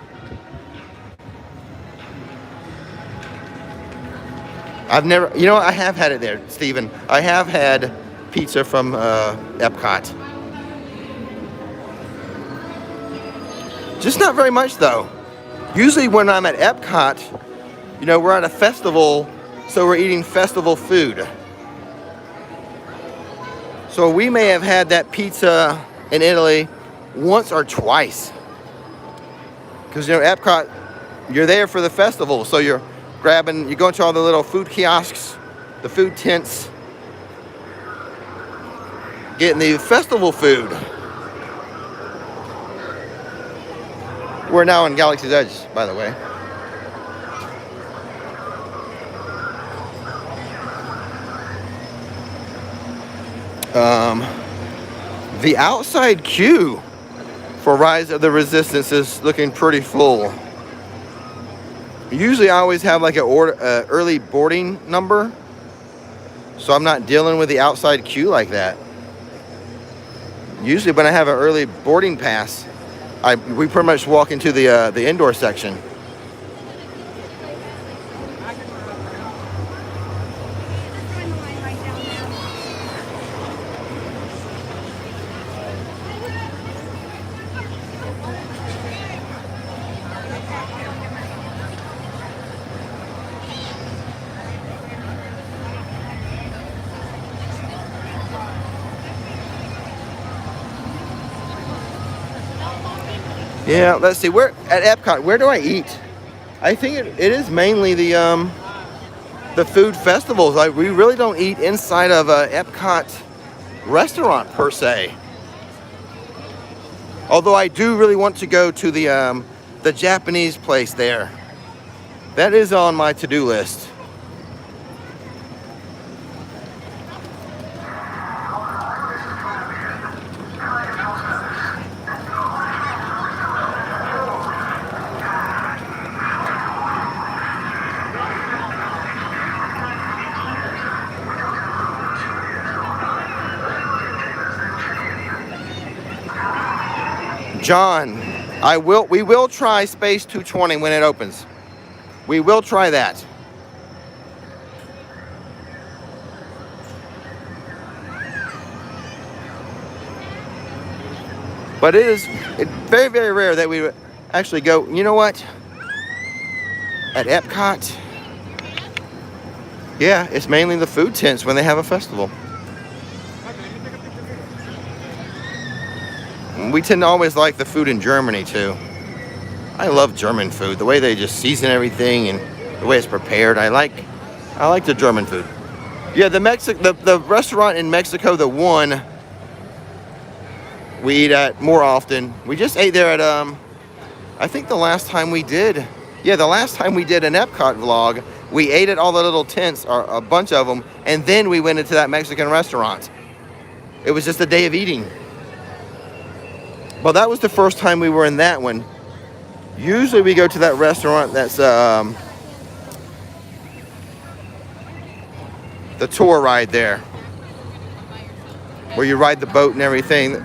I've never, I have had it there, Steven. I have had pizza from Epcot. Just not very much, though. Usually when I'm at Epcot, we're at a festival, so we're eating festival food. So we may have had that pizza in Italy once or twice. Because, Epcot, you're there for the festival, so you go into all the little food kiosks, the food tents, getting the festival food. We're now in Galaxy's Edge, by the way. The outside queue for Rise of the Resistance is looking pretty full. Usually I always have like an early boarding number, so I'm not dealing with the outside queue like that. Usually when I have an early boarding pass, we pretty much walk into the indoor section. Yeah, let's see. Where at Epcot, where do I eat? I think it is mainly the food festivals. We really don't eat inside of a Epcot restaurant per se. Although I do really want to go to the Japanese place there. That is on my to-do list. John, we will try Space 220 when it opens. We will try that. But it's very, very rare that we actually go, you know what? At Epcot, yeah, it's mainly the food tents when they have a festival. We tend to always like the food in Germany too. I love German food. The way they just season everything and the way it's prepared. I like the German food. Yeah, the restaurant in Mexico, the one we eat at more often. We just ate there at I think the last time we did an Epcot vlog, we ate at all the little tents, or a bunch of them, and then we went into that Mexican restaurant. It was just a day of eating. Well, that was the first time we were in that one. Usually we go to that restaurant that's the tour ride there, where you ride the boat and everything.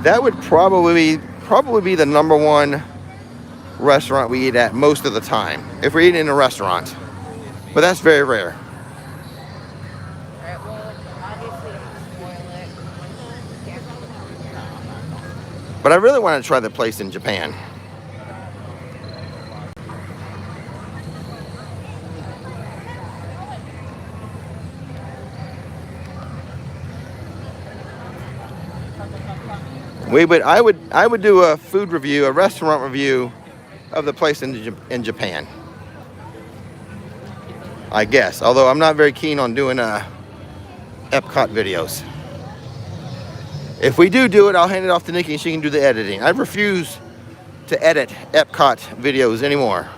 That would probably be the number one restaurant we eat at most of the time, if we're eating in a restaurant. But that's very rare. But I really want to try the place in Japan. I would do a food review, a restaurant review of the place in Japan. I guess, although I'm not very keen on doing Epcot videos. If we do it, I'll hand it off to Nikki and she can do the editing. I refuse to edit Epcot videos anymore.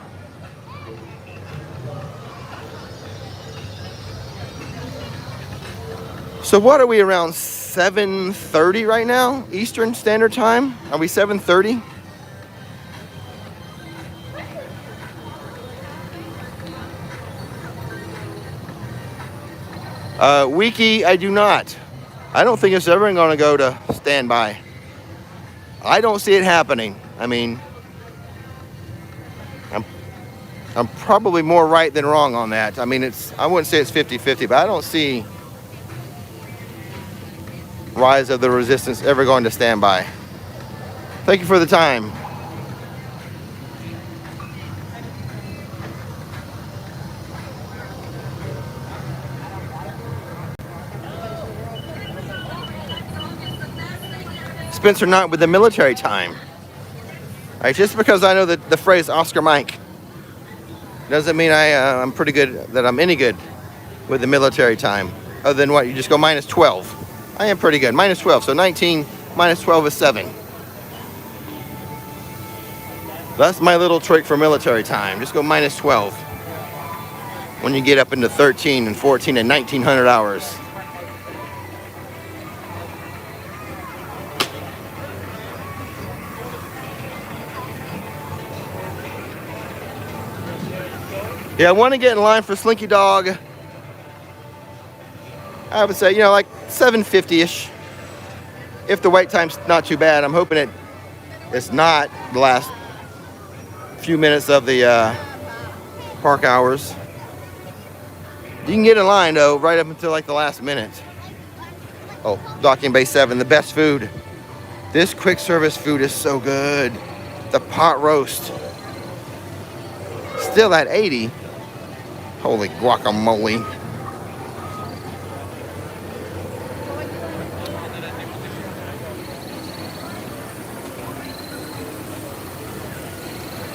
So what are we, around 7:30 right now, Eastern Standard Time? Are we 7:30? Wiki, I do not. I don't think it's ever going to go to standby. I don't see it happening. I mean, I'm probably more right than wrong on that. I mean, I wouldn't say it's 50-50, but I don't see Rise of the Resistance ever going to standby. Thank you for the time. Spencer Knott with the military time. All right, just because I know the phrase Oscar Mike doesn't mean I'm pretty good, that I'm any good with the military time. Other than what, you just go minus 12. I am pretty good, minus 12. So 19 minus 12 is 7. That's my little trick for military time. Just go minus 12 when you get up into 13 and 14 and 1900 hours. Yeah, I want to get in line for Slinky Dog. I would say, like 7:50-ish. If the wait time's not too bad. I'm hoping it's not the last few minutes of the park hours. You can get in line, though, right up until like the last minute. Oh, Docking Bay 7, the best food. This quick service food is so good. The pot roast. Still at 80. Holy guacamole.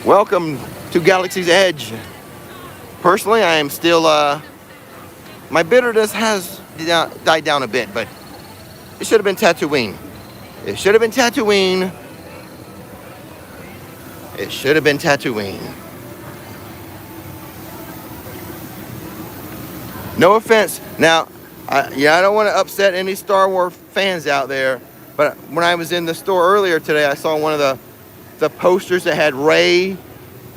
Welcome to Galaxy's Edge. Personally, I am still, my bitterness has died down a bit, but it should have been Tatooine. It should have been Tatooine. It should have been Tatooine. No offense. Now, I don't want to upset any Star Wars fans out there, but when I was in the store earlier today, I saw one of the posters that had Rey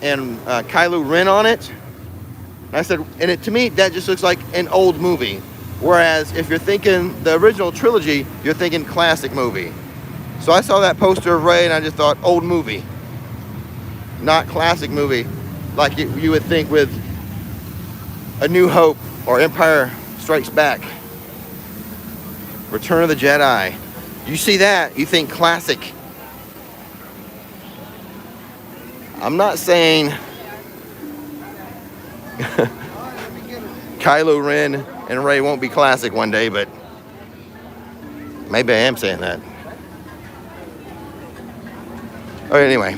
and Kylo Ren on it. And I said, to me, that just looks like an old movie. Whereas if you're thinking the original trilogy, you're thinking classic movie. So I saw that poster of Rey and I just thought old movie, not classic movie, like you would think with A New Hope or Empire Strikes Back, Return of the Jedi. You see that, you think classic. I'm not saying Kylo Ren and Rey won't be classic one day, but maybe I am saying that. Okay, anyway,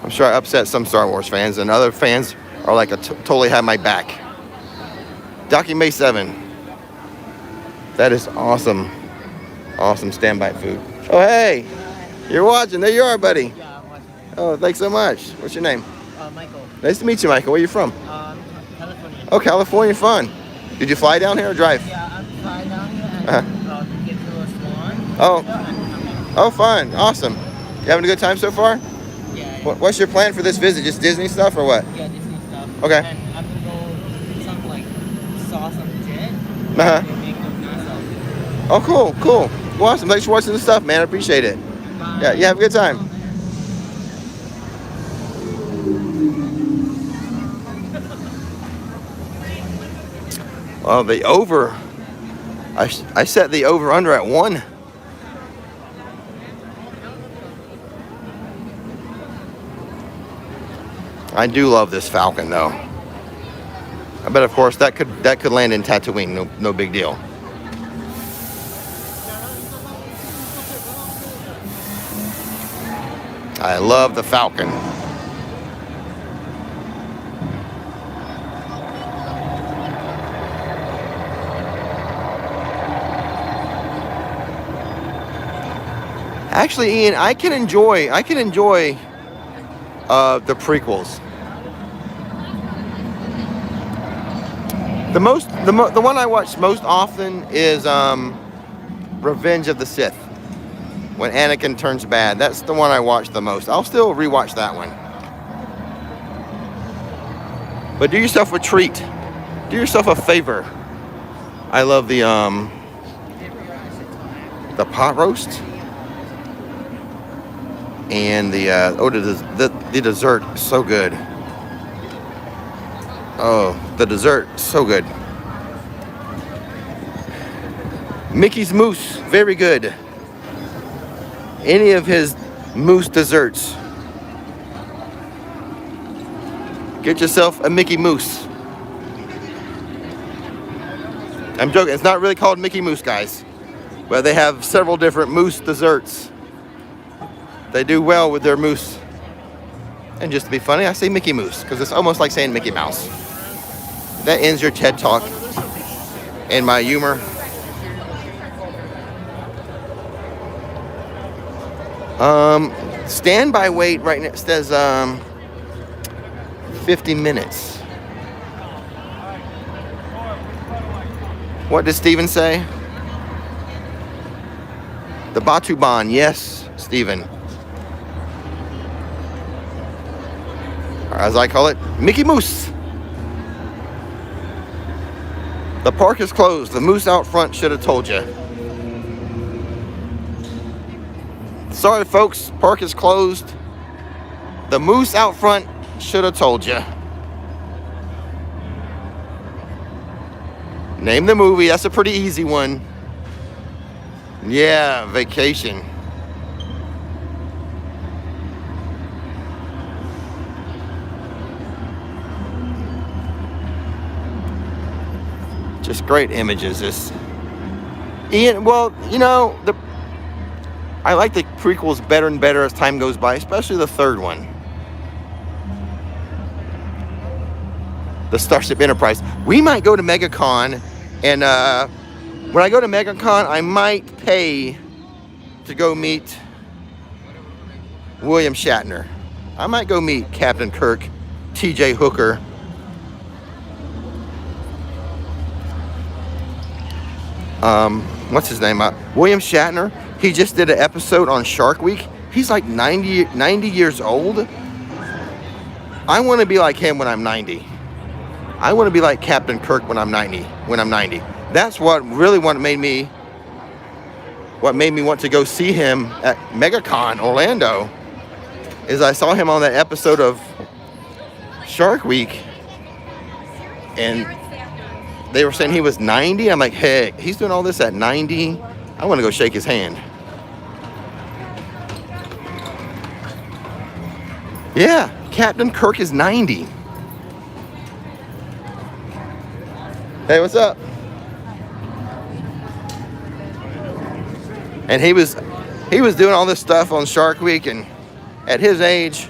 I'm sure I upset some Star Wars fans, and other fans are like, totally have my back. Docking Bay 7. That is awesome. Awesome standby food. Oh, hey, you're watching. There you are, buddy. Yeah, I'm watching it. Oh, thanks so much. What's your name? Michael. Nice to meet you, Michael. Where are you from? California. Oh, California, fun. Did you fly down here or drive? Yeah, I'm flying down here and get to a Swan. Oh. Oh, fun. Awesome. You having a good time so far? Yeah. What's your plan for this visit? Just Disney stuff or what? Yeah, Disney stuff. Okay. And I'm gonna go some like saw some jet. Uh-huh. And make them NASA. Oh, cool, cool. Well, awesome. Thanks for watching the stuff, man. I appreciate it. Bye. Yeah, you have a good time. Well, the over, I set the over under at 1. I do love this Falcon though. I bet of course that could land in Tatooine, no big deal. I love the Falcon. Actually, Ian, I can enjoy the prequels. The one I watch most often is Revenge of the Sith. When Anakin turns bad, that's the one I watch the most. I'll still rewatch that one. But do yourself a treat. Do yourself a favor. I love the pot roast and the dessert is so good. Oh, the dessert so good. Mickey's Mousse, very good. Any of his mousse desserts. Get yourself a Mickey Mousse. I'm joking, it's not really called Mickey Mousse, guys. But they have several different mousse desserts. They do well with their mousse. And just to be funny, I say Mickey Mousse, because it's almost like saying Mickey Mouse. That ends your TED Talk and my humor. Standby wait right now says 50 minutes. What did Steven say? The Batuban, yes, Steven. Or as I call it, Mickey Mouse. The park is closed. The moose out front should have told you. Sorry, folks, park is closed. The moose out front should have told you. Name the movie. That's a pretty easy one. Yeah, Vacation. Just great images. This Ian, well, you know, I like the prequels better and better as time goes by, especially the third one. the Starship Enterprise. We might go to MegaCon, and when I go to MegaCon, I might pay to go meet William Shatner. I might go meet Captain Kirk, T.J. Hooker. What's his name? William Shatner. He just did an episode on Shark Week. He's like 90 years old. I want to be like him when I'm 90. I want to be like Captain Kirk when I'm 90. That's what really made me want to go see him at MegaCon Orlando. Is I saw him on that episode of Shark Week, and they were saying he was 90. I'm like, heck, he's doing all this at 90. I want to go shake his hand. Yeah, Captain Kirk is 90. Hey, what's up? And he was doing all this stuff on Shark Week, and at his age,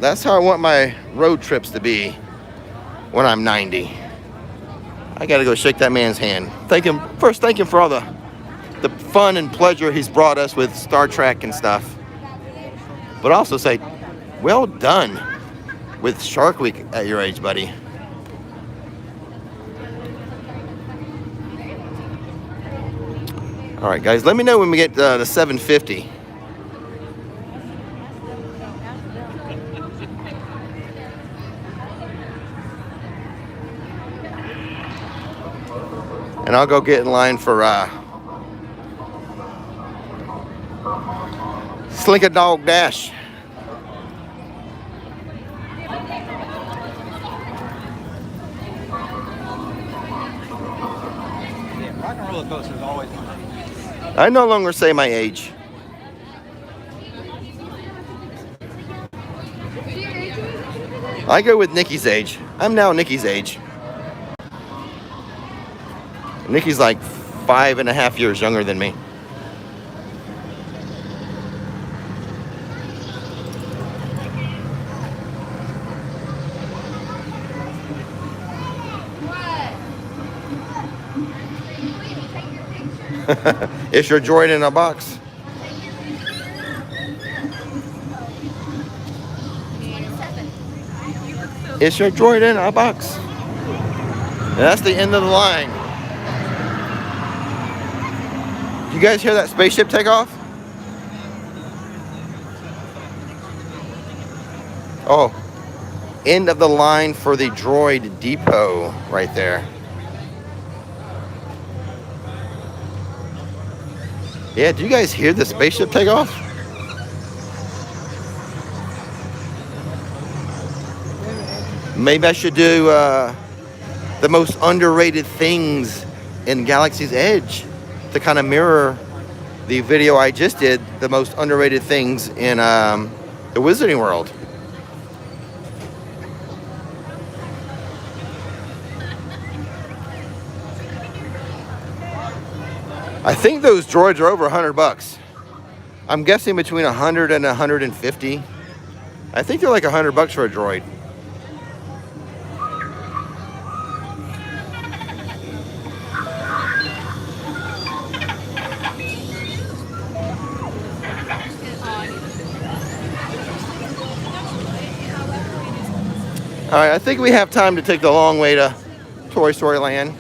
that's how I want my road trips to be when I'm 90. I gotta go shake that man's hand. Thank him for all the fun and pleasure he's brought us with Star Trek and stuff. But also say, well done with Shark Week at your age, buddy. All right, guys, let me know when we get to 750. And I'll go get in line for Slink a Dog Dash. Yeah, rock and roller coaster is always fun. I no longer say my age. I go with Nikki's age. I'm now Nikki's age. Nikki's like 5.5 years younger than me. It's your droid in a box. It's your droid in a box. And that's the end of the line. You guys hear that spaceship take off? Oh, end of the line for the droid depot right there. Yeah, do you guys hear the spaceship take off? Maybe I should do the most underrated things in Galaxy's Edge to kind of mirror the video I just did, the most underrated things in the Wizarding World. I think those droids are over $100. I'm guessing between 100 and 150. I think they're like $100 for a droid. All right, I think we have time to take the long way to Toy Story Land.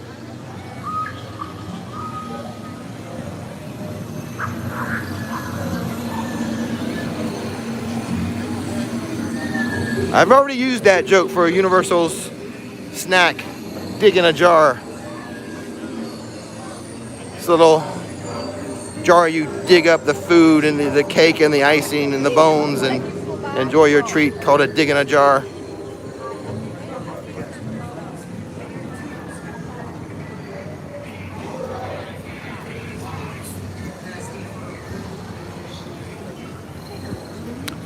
I've already used that joke for Universal's snack, dig in a jar. This little jar you dig up the food and the cake and the icing and the bones and enjoy your treat, called a dig in a jar.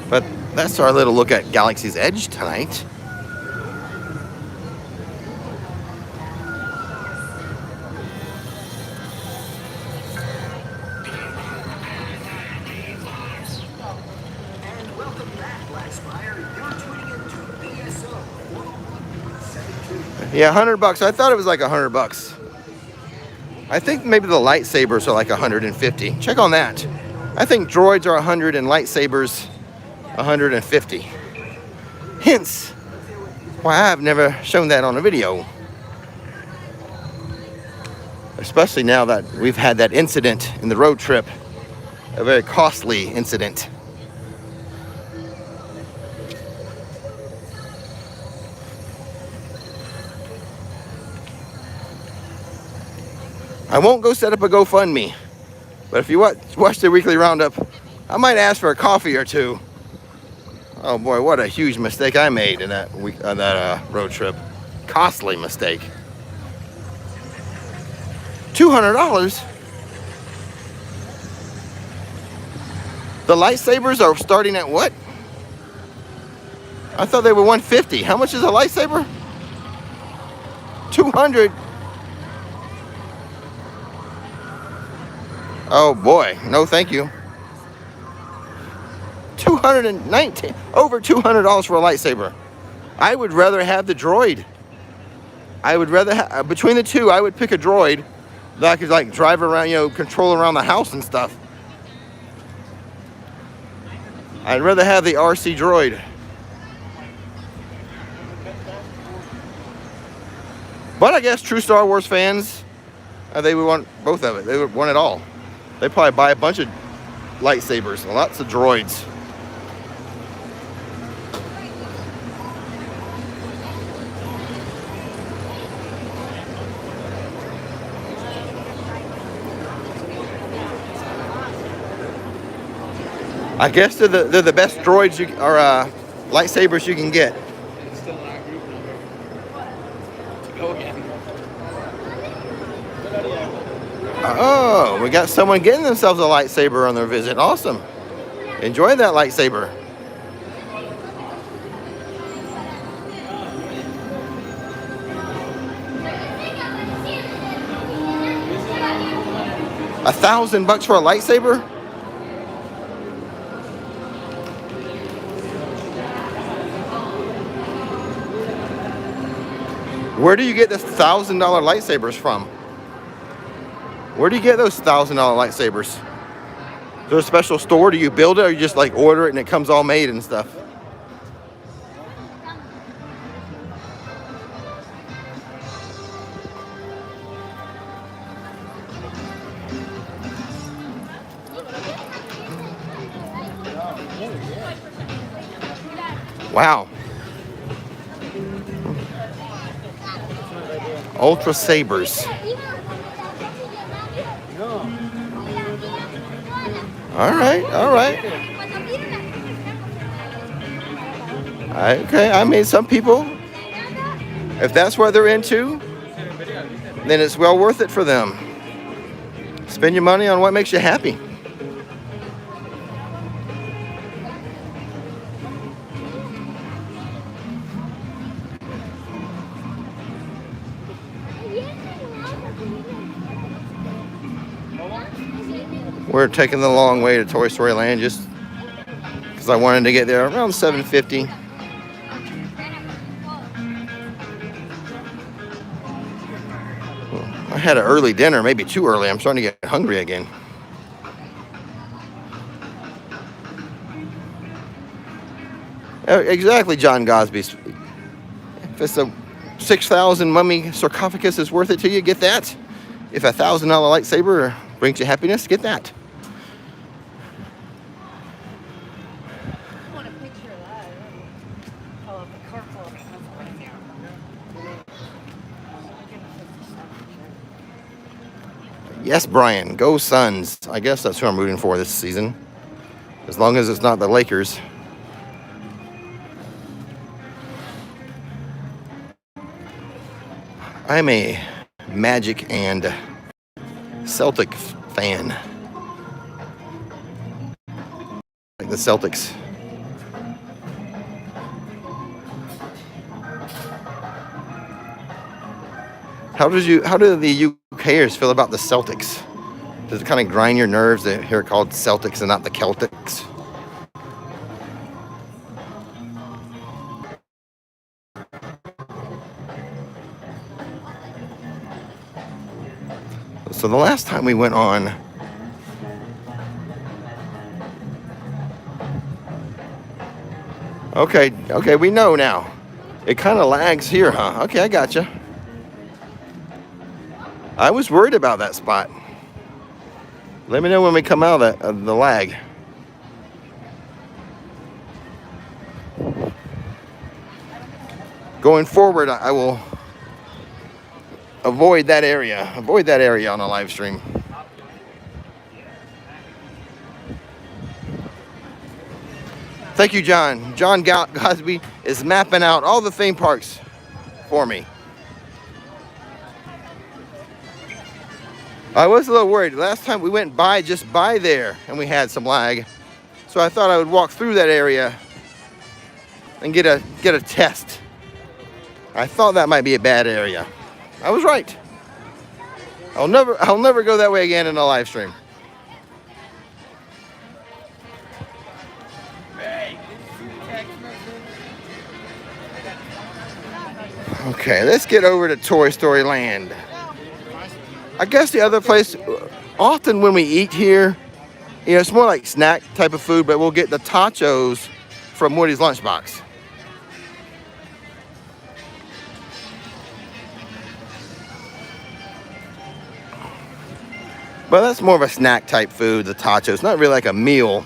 But that's our little look at Galaxy's Edge tonight. Yeah, $100. I thought it was like $100. I think maybe the lightsabers are like 150. Check on that. I think droids are 100 and lightsabers 150. Hence why I've never shown that on a video. Especially now that we've had that incident in the road trip. A very costly incident. I won't go set up a GoFundMe, but if you watch the weekly roundup, I might ask for a coffee or two. Oh boy, what a huge mistake I made in that road trip. Costly mistake. $200? The lightsabers are starting at what? I thought they were 150. How much is a lightsaber? 200. Oh boy, no thank you. 219, over $200 for a lightsaber. I would rather have the droid. I would rather have, between the two, I would pick a droid that I could like drive around, you know, control around the house and stuff. I'd rather have the RC droid. But I guess true Star Wars fans, they would want both of it. They would want it all. They'd probably buy a bunch of lightsabers, lots of droids. I guess they're the best droids lightsabers you can get. It's still in our group number. To go again. Oh, we got someone getting themselves a lightsaber on their visit. Awesome. Enjoy that lightsaber. $1,000 for a lightsaber? Where do you get this $1,000 lightsabers from? Where do you get those $1,000 lightsabers? Is there a special store? Do you build it or you just like order it and it comes all made and stuff? Wow. Ultra sabers. All right, all right. Okay, I mean, some people, if that's what they're into, then it's well worth it for them. Spend your money on what makes you happy. We're taking the long way to Toy Story Land just because I wanted to get there around 7:50. I had an early dinner, maybe too early. I'm starting to get hungry again. Exactly, John Gosby. If it's a 6,000 mummy sarcophagus is worth it to you, get that. If a $1,000 lightsaber brings you happiness, get that. Yes, Brian, go Suns. I guess that's who I'm rooting for this season. As long as it's not the Lakers. I'm a Magic and Celtic fan. Like the Celtics. How do the UKers feel about the Celtics? Does it kind of grind your nerves to hear it called Celtics and not the Celtics? So the last time we went on, okay, we know now. It kind of lags here, huh? Okay, I gotcha. I was worried about that spot. Let me know when we come out of the lag. Going forward, I will avoid that area. Avoid that area on a live stream. Thank you, John. John Gosby is mapping out all the theme parks for me. I was a little worried. Last time we went just by there and we had some lag. So I thought I would walk through that area and get a test. I thought that might be a bad area. I was right. I'll never go that way again in a live stream. Okay, let's get over to Toy Story Land. I guess the other place, often when we eat here, you know, it's more like snack type of food, but we'll get the tachos from Woody's Lunchbox. But that's more of a snack type food, the tachos. Not really like a meal.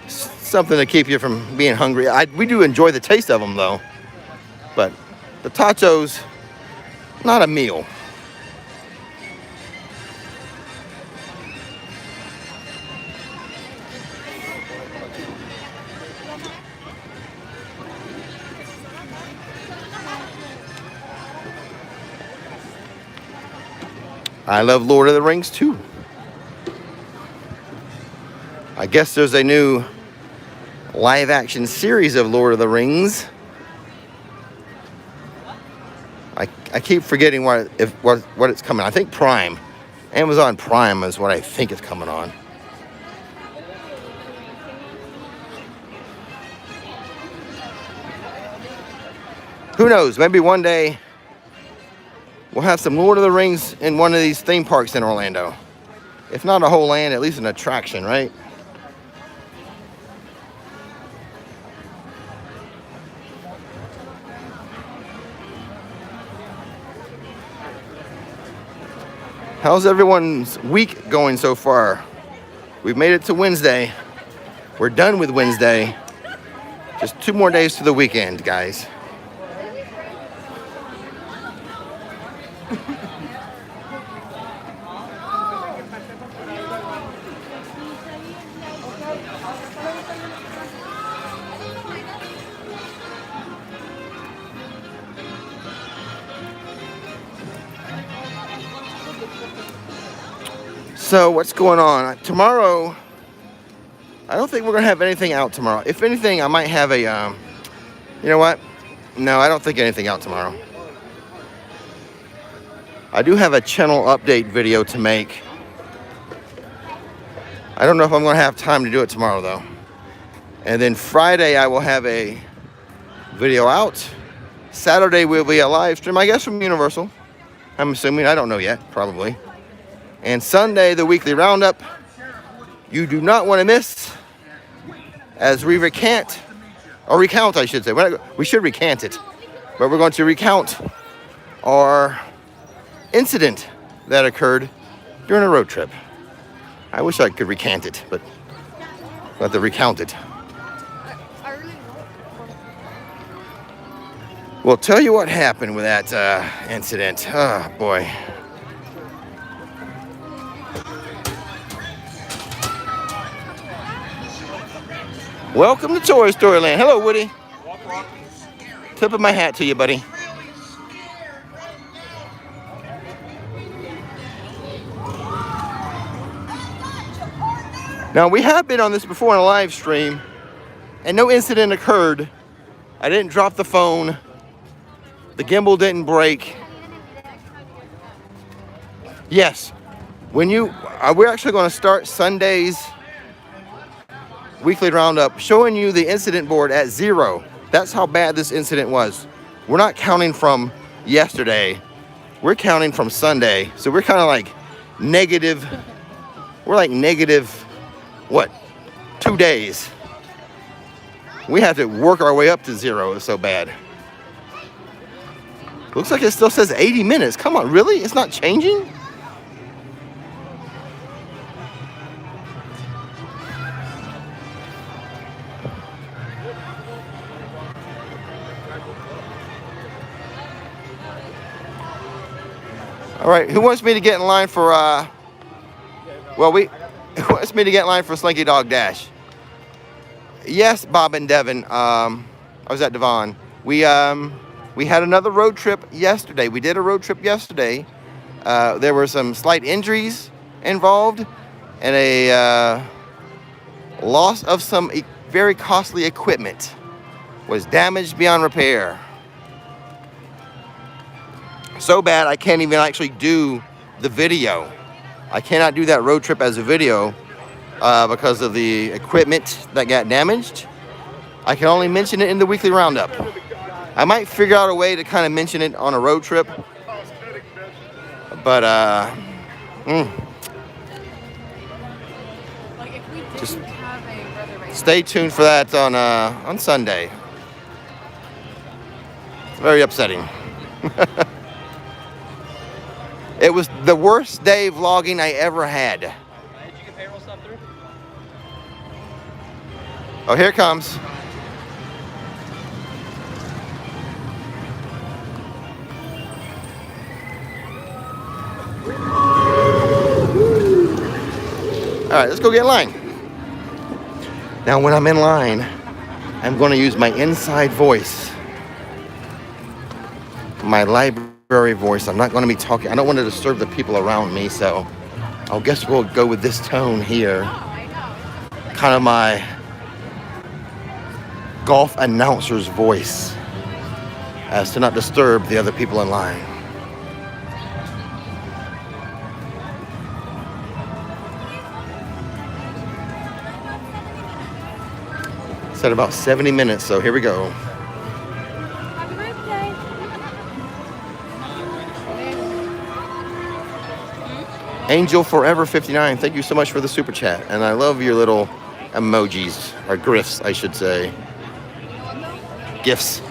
Something to keep you from being hungry. We do enjoy the taste of them though. But the tachos, not a meal. I love Lord of the Rings too. I guess there's a new live action series of Lord of the Rings. I keep forgetting what it's coming. I think Prime. Amazon Prime is what I think is coming on. Who knows? Maybe one day we'll have some Lord of the Rings in one of these theme parks in Orlando. If not a whole land, at least an attraction, right? How's everyone's week going so far? We've made it to Wednesday. We're done with Wednesday. Just 2 more days to the weekend, guys. So what's going on? Tomorrow, I don't think we're going to have anything out tomorrow. If anything, I might have a, you know what? No, I don't think anything out tomorrow. I do have a channel update video to make. I don't know if I'm going to have time to do it tomorrow though. And then Friday, I will have a video out. Saturday will be a live stream, I guess, from Universal. I'm assuming, I don't know yet, probably. And Sunday, the weekly roundup, you do not want to miss, as we recount, I should say. We should recant it, but we're going to recount our incident that occurred during a road trip. I wish I could recant it, but we'll have to recount it. We'll tell you what happened with that incident. Oh, boy. Welcome to Toy Story Land. Hello, Woody. Tip of my hat to you, buddy. Now, we have been on this before in a live stream, and no incident occurred. I didn't drop the phone. The gimbal didn't break. Yes, we're actually going to start Sunday's weekly roundup showing you the incident board at 0. That's how bad this incident was. We're not counting from yesterday. We're counting from Sunday. So we're kind of like negative, we're like negative, what, 2 days. We had to work our way up to 0. It was so bad. Looks like it still says 80 minutes. Come on, really? It's not changing? All right, who wants me to get in line for, who wants me to get in line for Slinky Dog Dash? Yes, Bob and Devin. I was at Devon. We had another road trip yesterday. We did a road trip yesterday. There were some slight injuries involved and a loss of some very costly equipment. Was damaged beyond repair. So bad I can't even actually do the video. I cannot do that road trip as a video because of the equipment that got damaged. I can only mention it in the weekly roundup. I might figure out a way to kind of mention it on a road trip. But just stay tuned for that on Sunday. It's very upsetting. It was the worst day vlogging I ever had. Did you get payroll stuff through? Oh, here it comes. All right, let's go get in line. Now, when I'm in line, I'm going to use my inside voice, my library voice. I'm not going to be talking. I don't want to disturb the people around me, so I guess we'll go with this tone here. Kind of my golf announcer's voice, as to not disturb the other people in line. Said about 70 minutes, so here we go. Happy birthday. Angel Forever 59, thank you so much for the super chat. And I love your little emojis, or gifs, I should say. Gifts.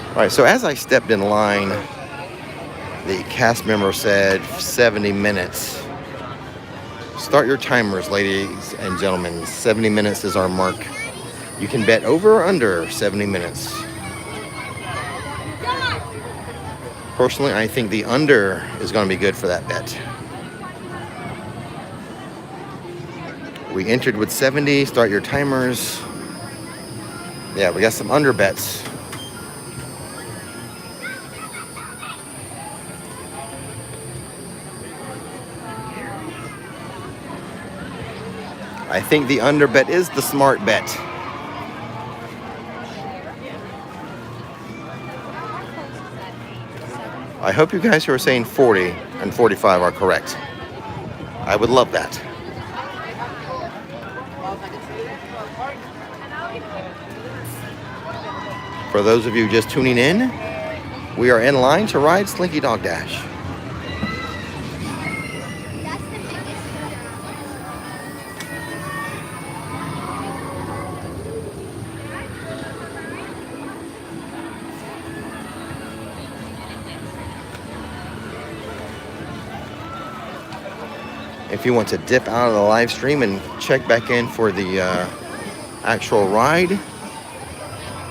All right, so as I stepped in line, the cast member said 70 minutes. Start your timers, ladies and gentlemen. 70 minutes is our mark. You can bet over or under 70 minutes. Personally, I think the under is going to be good for that bet. We entered with 70. Start your timers. Yeah, we got some under bets. I think the under bet is the smart bet. I hope you guys who are saying 40 and 45 are correct. I would love that. For those of you just tuning in, we are in line to ride Slinky Dog Dash. If you want to dip out of the live stream and check back in for the actual ride,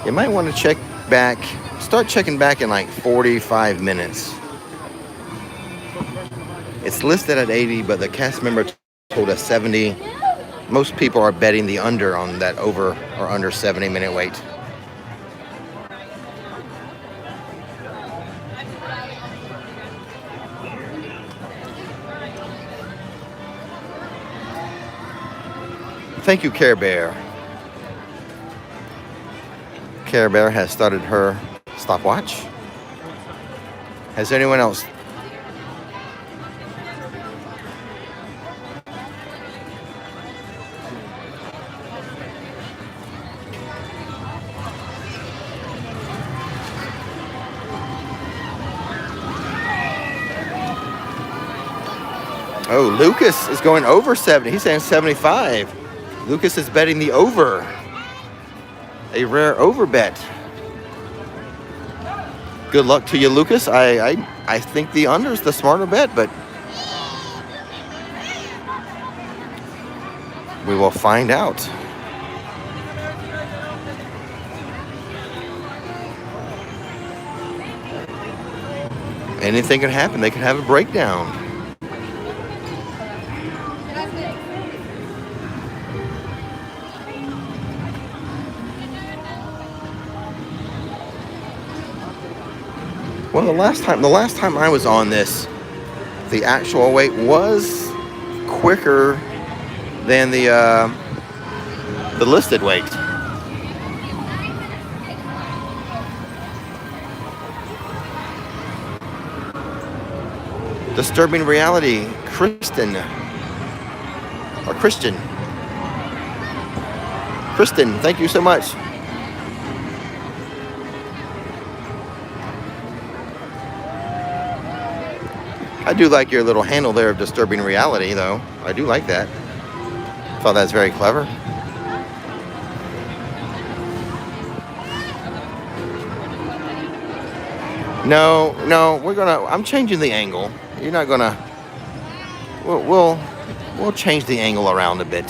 you might want to check back, start checking back in like 45 minutes. It's listed at 80, but the cast member told us 70. Most people are betting the under on that over or under 70-minute wait. Thank you, Care Bear. Care Bear has started her stopwatch. Has anyone else? Oh, Lucas is going over 70. He's saying 75. Lucas is betting the over. A rare over bet. Good luck to you, Lucas. I think the under is the smarter bet, but we will find out. Anything can happen. They can have a breakdown. Well, the last time I was on this, the actual wait was quicker than the listed wait. Disturbing Reality, Kristen. Christian, thank you so much. I do like your little handle there of Disturbing Reality, though. I do like that. Thought that's very clever. No, I'm changing the angle. You're not gonna, we'll change the angle around a bit.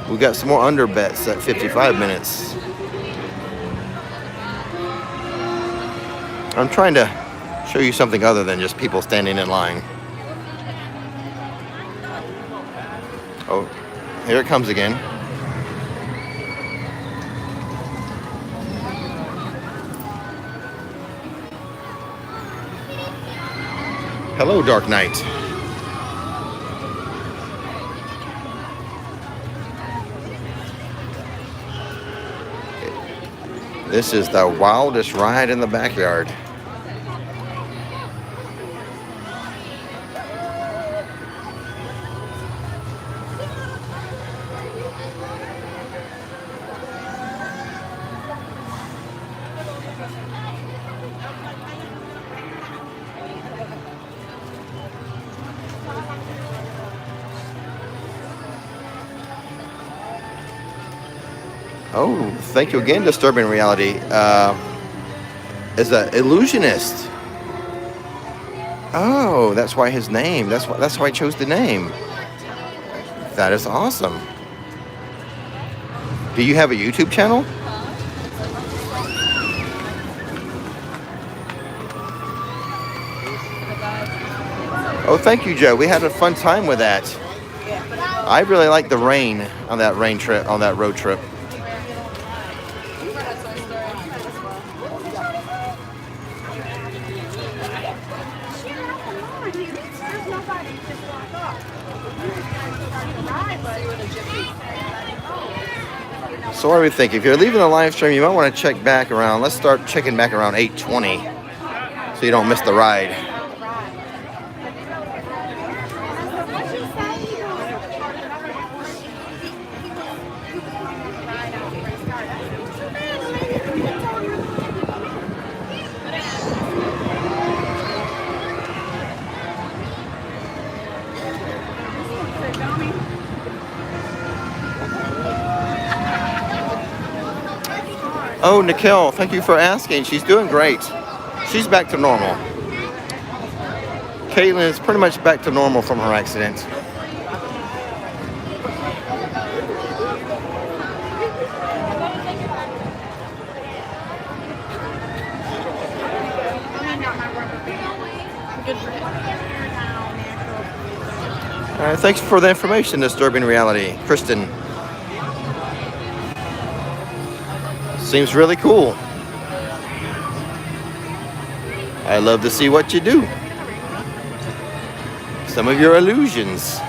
We got some more under bets at 55 minutes. I'm trying to show you something other than just people standing in line. Oh, here it comes again. Hello, Dark Knight. This is the wildest ride in the backyard. Oh, thank you again, Disturbing Reality. Is an illusionist. Oh, that's why his name. That's why I chose the name. That is awesome. Do you have a YouTube channel? Oh, thank you, Joe. We had a fun time with that. I really like the rain on that road trip. So what do we think? If you're leaving the live stream, you might want to check back around. Let's start checking back around 8:20 so you don't miss the ride. Oh, Nikhil, thank you for asking. She's doing great. She's back to normal. Caitlin is pretty much back to normal from her accident. All right, thanks for the information, Disturbing Reality, Kristen. Seems really cool. I love to see what you do. Some of your illusions.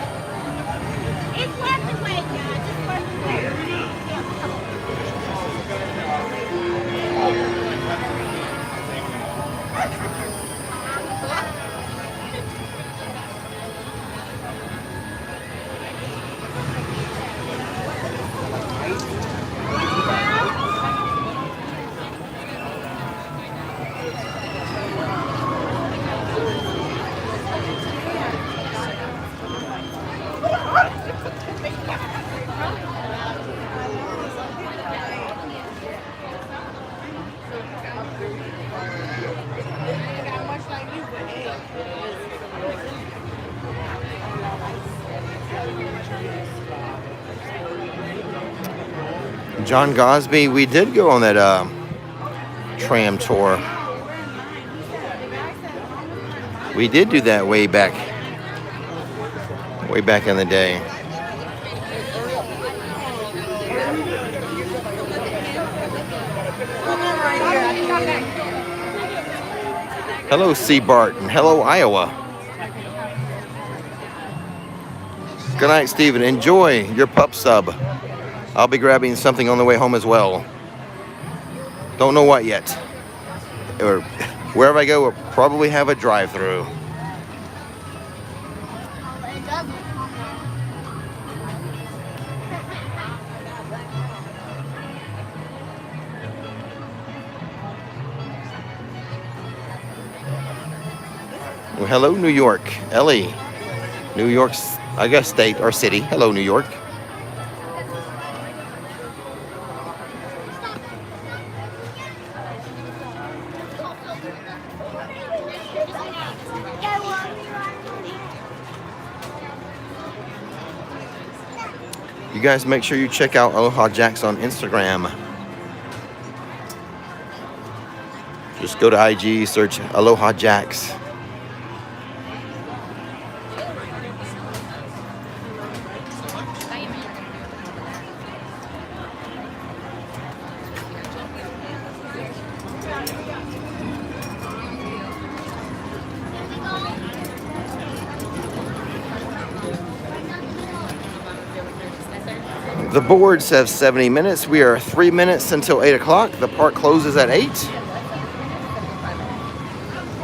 John Gosby, we did go on that tram tour. We did do that way back in the day. Hello, Seabart, and hello, Iowa. Good night, Stephen. Enjoy your pup sub. I'll be grabbing something on the way home as well. Don't know what yet. Or wherever I go, we'll probably have a drive-through. Well, hello, New York. Ellie. New York's, I guess, state or city. Hello, New York. You guys make sure you check out Aloha Jacks on Instagram. Just go to IG, search Aloha Jacks. The board says 70 minutes. We are 3 minutes until 8 o'clock. The park closes at 8.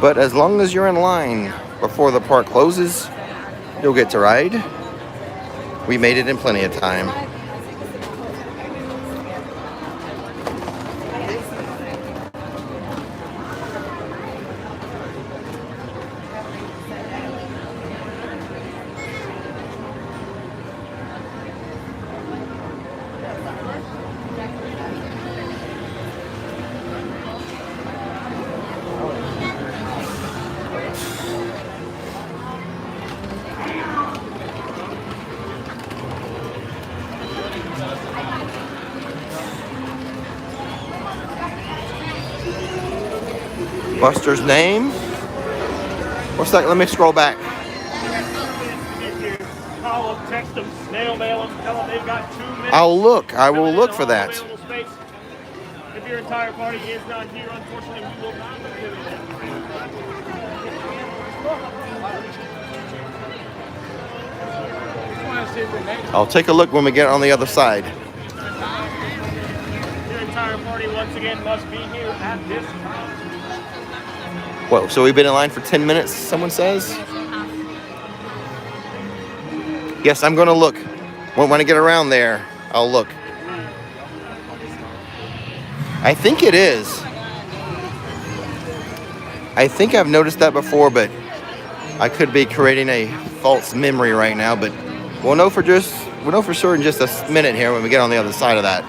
But as long as you're in line before the park closes, you'll get to ride. We made it in plenty of time. Buster's name? What's that? Let me scroll back. Call them, text them, snail mail them, tell them they've got 2 minutes. I'll look. I will look for that. If your entire party is not here, unfortunately, we will not be doing that. I'll take a look when we get on the other side. Your entire party, once again, must be here at this time. Whoa, so we've been in line for 10 minutes, someone says? Yes, I'm going to look. When I get around there, I'll look. I think it is. I think I've noticed that before, but I could be creating a false memory right now, but we'll know for sure in just a minute here when we get on the other side of that.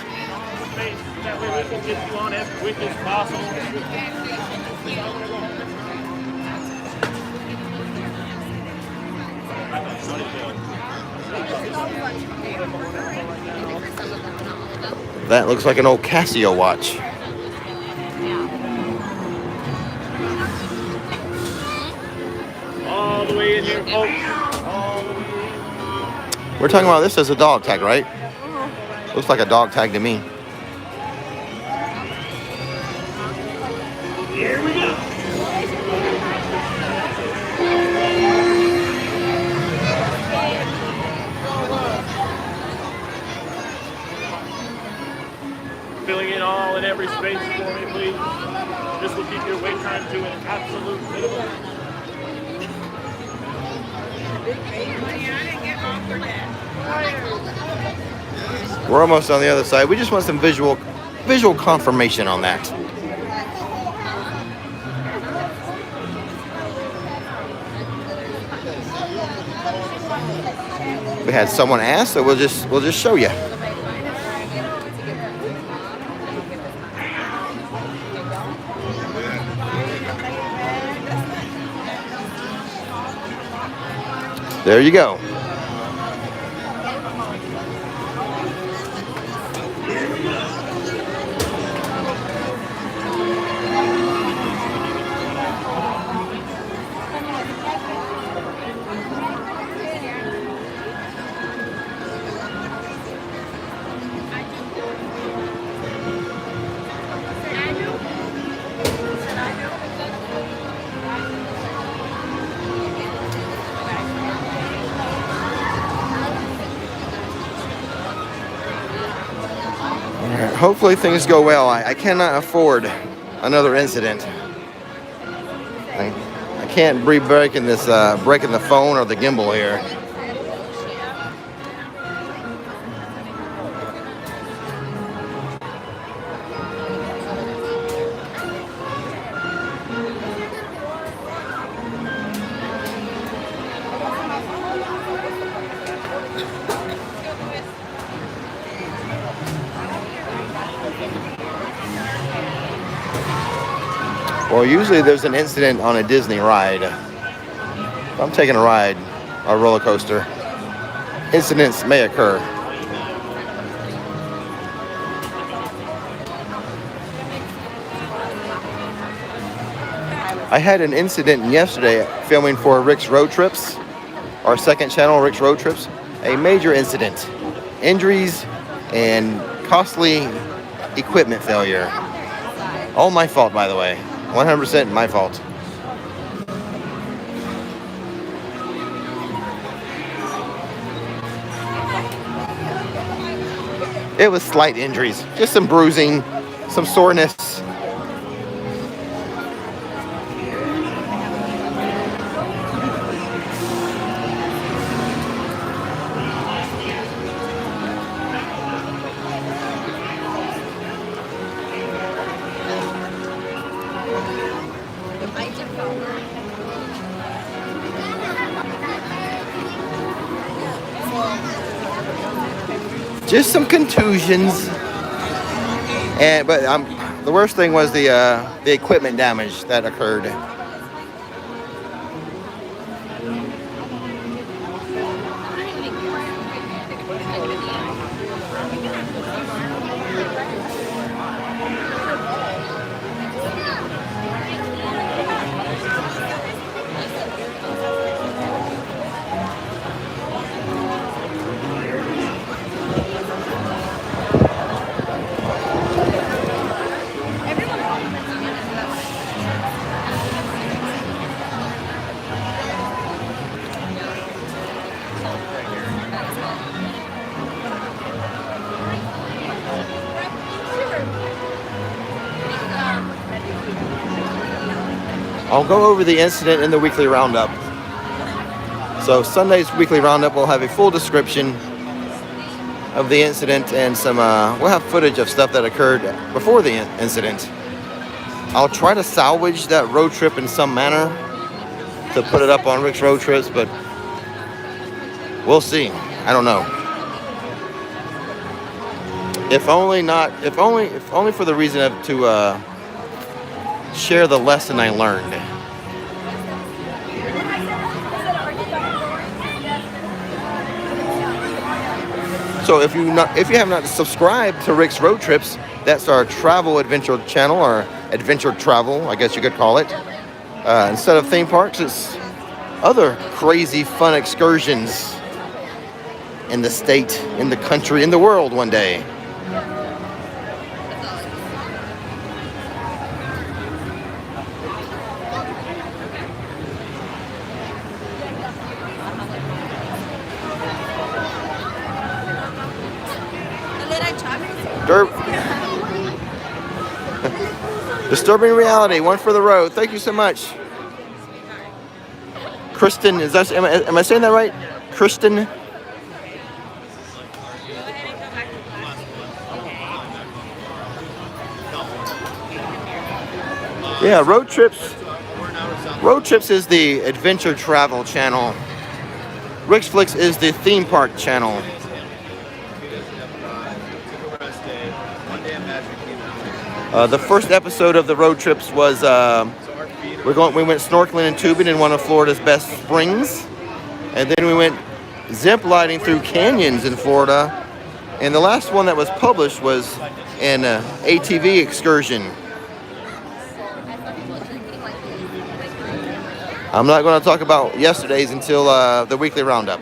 That way we can get you on as quick as possible. That looks like an old Casio watch. All the way in here, folks. All the way in. We're talking about this as a dog tag, right? Looks like a dog tag to me. Here we go. Filling in all in every space for me, please. This will keep your wait time to an absolute minimum. We're almost on the other side. We just want some visual confirmation on that. We had someone ask, so we'll just show you. There you go. hopefully things go well. I cannot afford another incident. I can't be breaking this, breaking the phone or the gimbal here. Well, usually there's an incident on a Disney ride. If I'm taking a ride, a roller coaster, incidents may occur. I had an incident yesterday filming for Rix Road Trips, our second channel, Rix Road Trips. A major incident, injuries, and costly equipment failure. All my fault, by the way. 100% my fault. It was slight injuries, just some bruising, some soreness. Just some contusions, but the worst thing was the equipment damage that occurred. I'll go over the incident in the weekly roundup. So Sunday's weekly roundup will have a full description of the incident and some, we'll have footage of stuff that occurred before the incident. I'll try to salvage that road trip in some manner to put it up on Rix Road Trips, but we'll see. I don't know. If only for the reason of to share the lesson I learned. So if you have not subscribed to Rix Road Trips, that's our travel adventure channel, or adventure travel, I guess you could call it. Instead of theme parks, it's other crazy fun excursions in the state, in the country, in the world one day. Disturbing reality, one for the road. Thank you so much. Kristen, am I saying that right? Kristen? Yeah, Road Trips. Road Trips is the adventure travel channel. RixFlix is the theme park channel. The first episode of the road trips was we went snorkeling and tubing in one of Florida's best springs, and then we went zip lining through canyons in Florida, and the last one that was published was an ATV excursion. I'm not going to talk about yesterday's until the weekly roundup.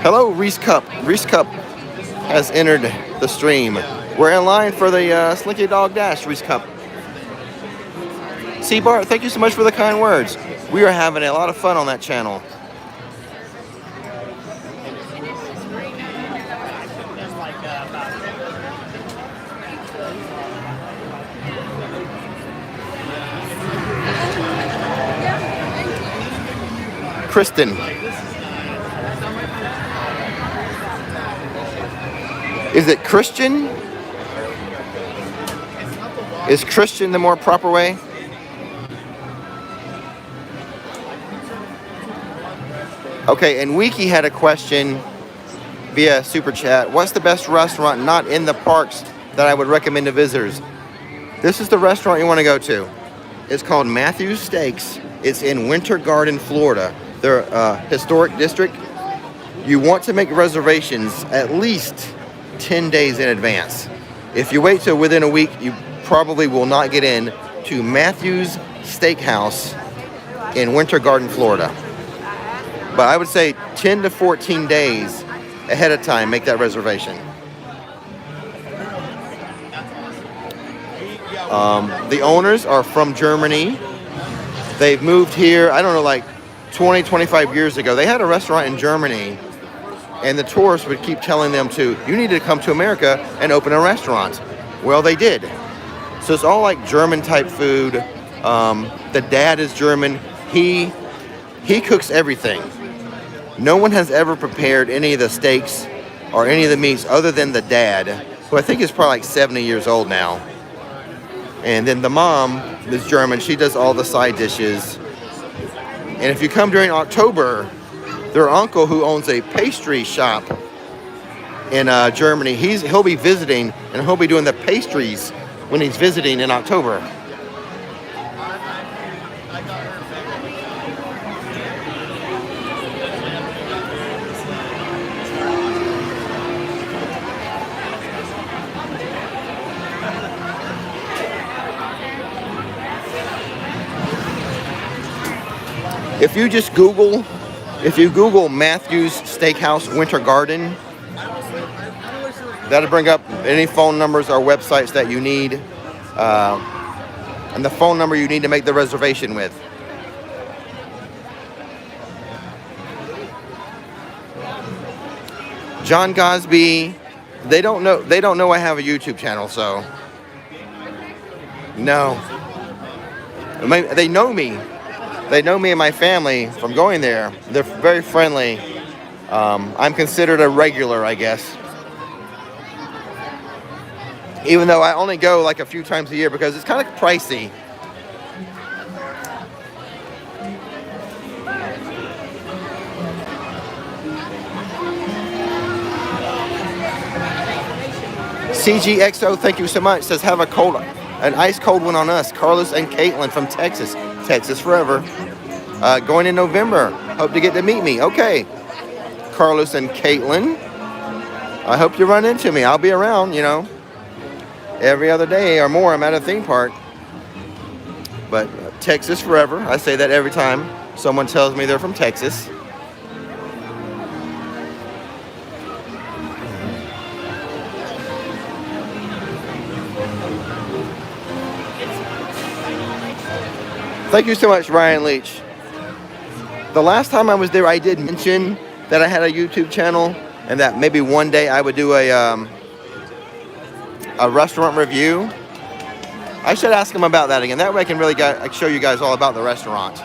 Hello, Reese Cup. Reese Cup has entered the stream. We're in line for the Slinky Dog Dash, Reese Cup. See, Bart, thank you so much for the kind words. We are having a lot of fun on that channel. Kristen. Is it Christian? Is Christian the more proper way? Okay, and Wiki had a question via Super Chat. What's the best restaurant not in the parks that I would recommend to visitors? This is the restaurant you want to go to. It's called Matthew's Steaks. It's in Winter Garden, Florida. They're a historic district. You want to make reservations at least 10 days in advance. If you wait till within a week, you probably will not get in to Matthew's Steakhouse in Winter Garden, Florida. But I would say 10 to 14 days ahead of time, make that reservation. The owners are from Germany. They've moved here, I don't know, like 20, 25 years ago. They had a restaurant in Germany, and the tourists would keep telling them you need to come to America and open a restaurant. Well, they did. So it's all like German type food. The dad is German. He cooks everything. No one has ever prepared any of the steaks or any of the meats other than the dad, who I think is probably like 70 years old now. And then the mom is German. She does all the side dishes. And if you come during October, their uncle, who owns a pastry shop in Germany, he'll be visiting, and he'll be doing the pastries when he's visiting in October. If you just Google Matthew's Steakhouse Winter Garden, that'll bring up any phone numbers or websites that you need, and the phone number you need to make the reservation with. John Gosby, they don't know I have a YouTube channel, so no. They know me. They know me and my family from going there. They're very friendly. I'm considered a regular, I guess. Even though I only go like a few times a year because it's kind of pricey. CGXO, thank you so much. Says have an ice cold one on us. Carlos and Caitlin from Texas. Texas forever. Going in November. Hope to get to meet me. Okay. Carlos and Caitlin. I hope you run into me. I'll be around, every other day or more. I'm at a theme park. But Texas forever. I say that every time someone tells me they're from Texas. Thank you so much, Ryan Leach. The last time I was there, I did mention that I had a YouTube channel and that maybe one day I would do a restaurant review. I should ask him about that again. That way I can really show you guys all about the restaurant.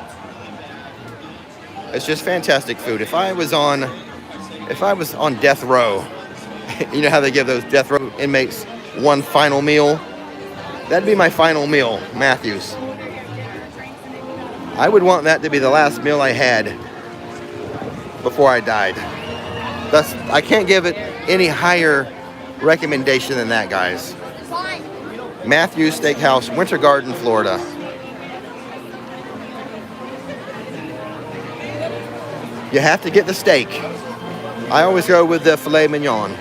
It's just fantastic food. If I was on death row, you know how they give those death row inmates one final meal? That'd be my final meal, Matthews. I would want that to be the last meal I had before I died. I can't give it any higher recommendation than that, guys. Matthew's Steakhouse, Winter Garden, Florida. You have to get the steak. I always go with the filet mignon.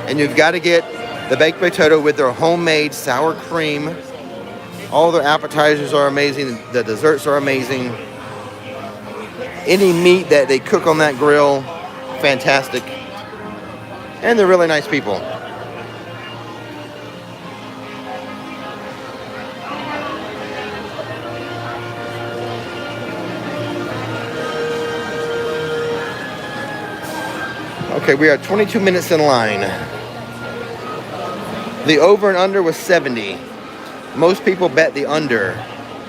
And you've got to get the baked potato with their homemade sour cream. All their appetizers are amazing. The desserts are amazing. Any meat that they cook on that grill, fantastic. And they're really nice people. Okay, we are 22 minutes in line. The over and under was 70. Most people bet the under.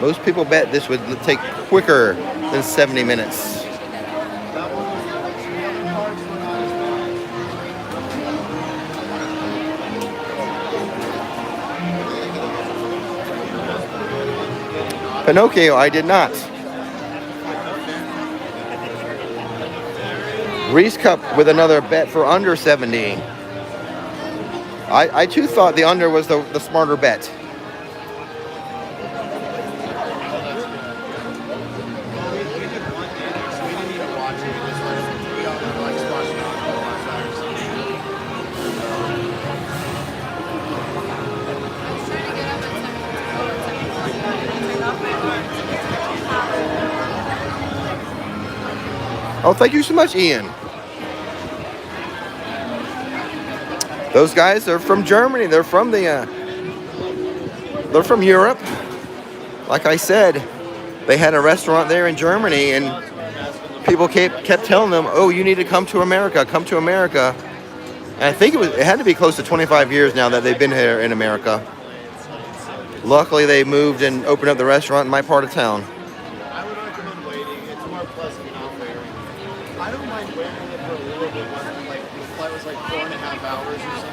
Most people bet this would take quicker than 70 minutes. Pinocchio, I did not. Reese Cup with another bet for under 70. I too thought the under was the smarter bet. Oh, thank you so much, Ian. Those guys are from Germany. They're from Europe. Like I said, they had a restaurant there in Germany, and people kept telling them, "Oh, you need to come to America. Come to America." And I think it had to be close to 25 years now that they've been here in America. Luckily, they moved and opened up the restaurant in my part of town. I would recommend waiting. It's more pleasant out there. I don't mind waiting it for a little bit when like the flight was like 4.5 hours or something.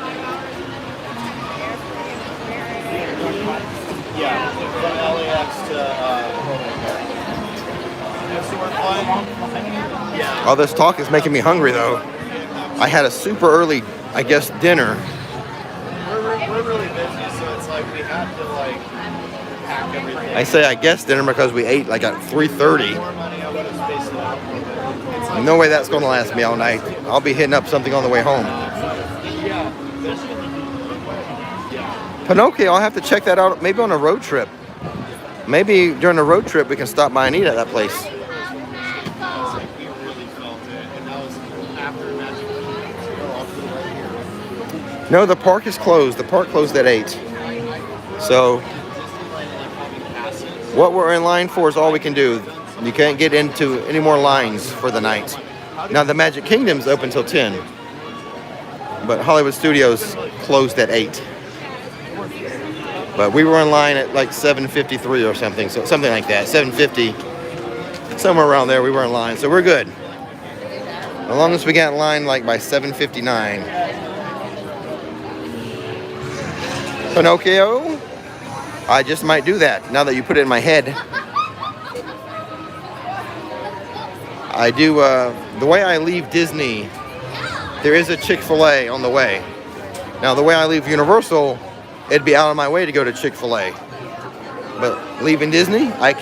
Yeah, from LAX to yeah. All this talk is making me hungry, though. I had a super early, I guess, dinner. We're really busy, so it's like we have to like pack everything. I say I guess dinner because we ate like at 3:30. More money, I would have spaced it out a little bit. It's like, No way that's going to last me all night. I'll be hitting up something on the way home. yeah. Pinocchio, I'll have to check that out maybe on a road trip. Maybe during a road trip we can stop by and eat at that place. We really felt it, and that was after Magic Kingdom. No, the park is closed. The park closed at 8. So what we're in line for is all we can do. You can't get into any more lines for the night. Now the Magic Kingdom's open till 10. But Hollywood Studios closed at 8. But we were in line at like 7:53 or something, so something like that, 7:50, somewhere around there we were in line, so we're good. As long as we got in line like by 7:59. Pinocchio, I just might do that now that you put it in my head. I do, the way I leave Disney, there is a Chick-fil-A on the way. Now the way I leave Universal, it'd be out of my way to go to Chick-fil-A. But leaving Disney, I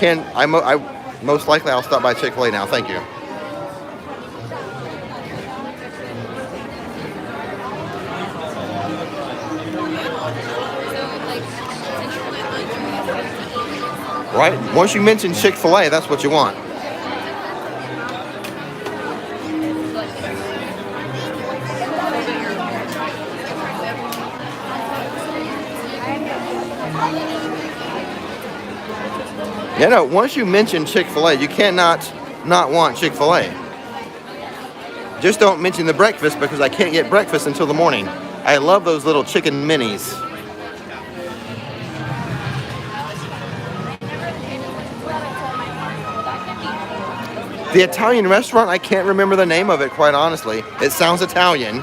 most likely I'll stop by Chick-fil-A now. Thank you. Right? Once you mention Chick-fil-A, that's what you want. Yeah, no, once you mention Chick-fil-A, you cannot not want Chick-fil-A. Just don't mention the breakfast because I can't get breakfast until the morning. I love those little chicken minis. The Italian restaurant, I can't remember the name of it, quite honestly. It sounds Italian,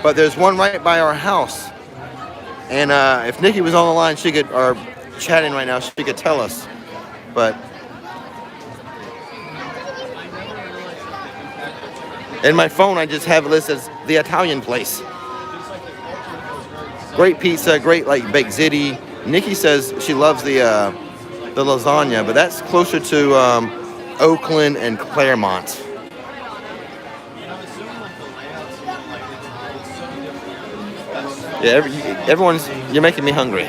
but there's one right by our house. And if Nikki was on the line, she could, or chatting right now, she could tell us. But in my phone, I just have it listed as the Italian place. Great pizza, great like baked ziti. Nikki says she loves the lasagna, but that's closer to Oakland and Claremont. Yeah, everyone's, you're making me hungry.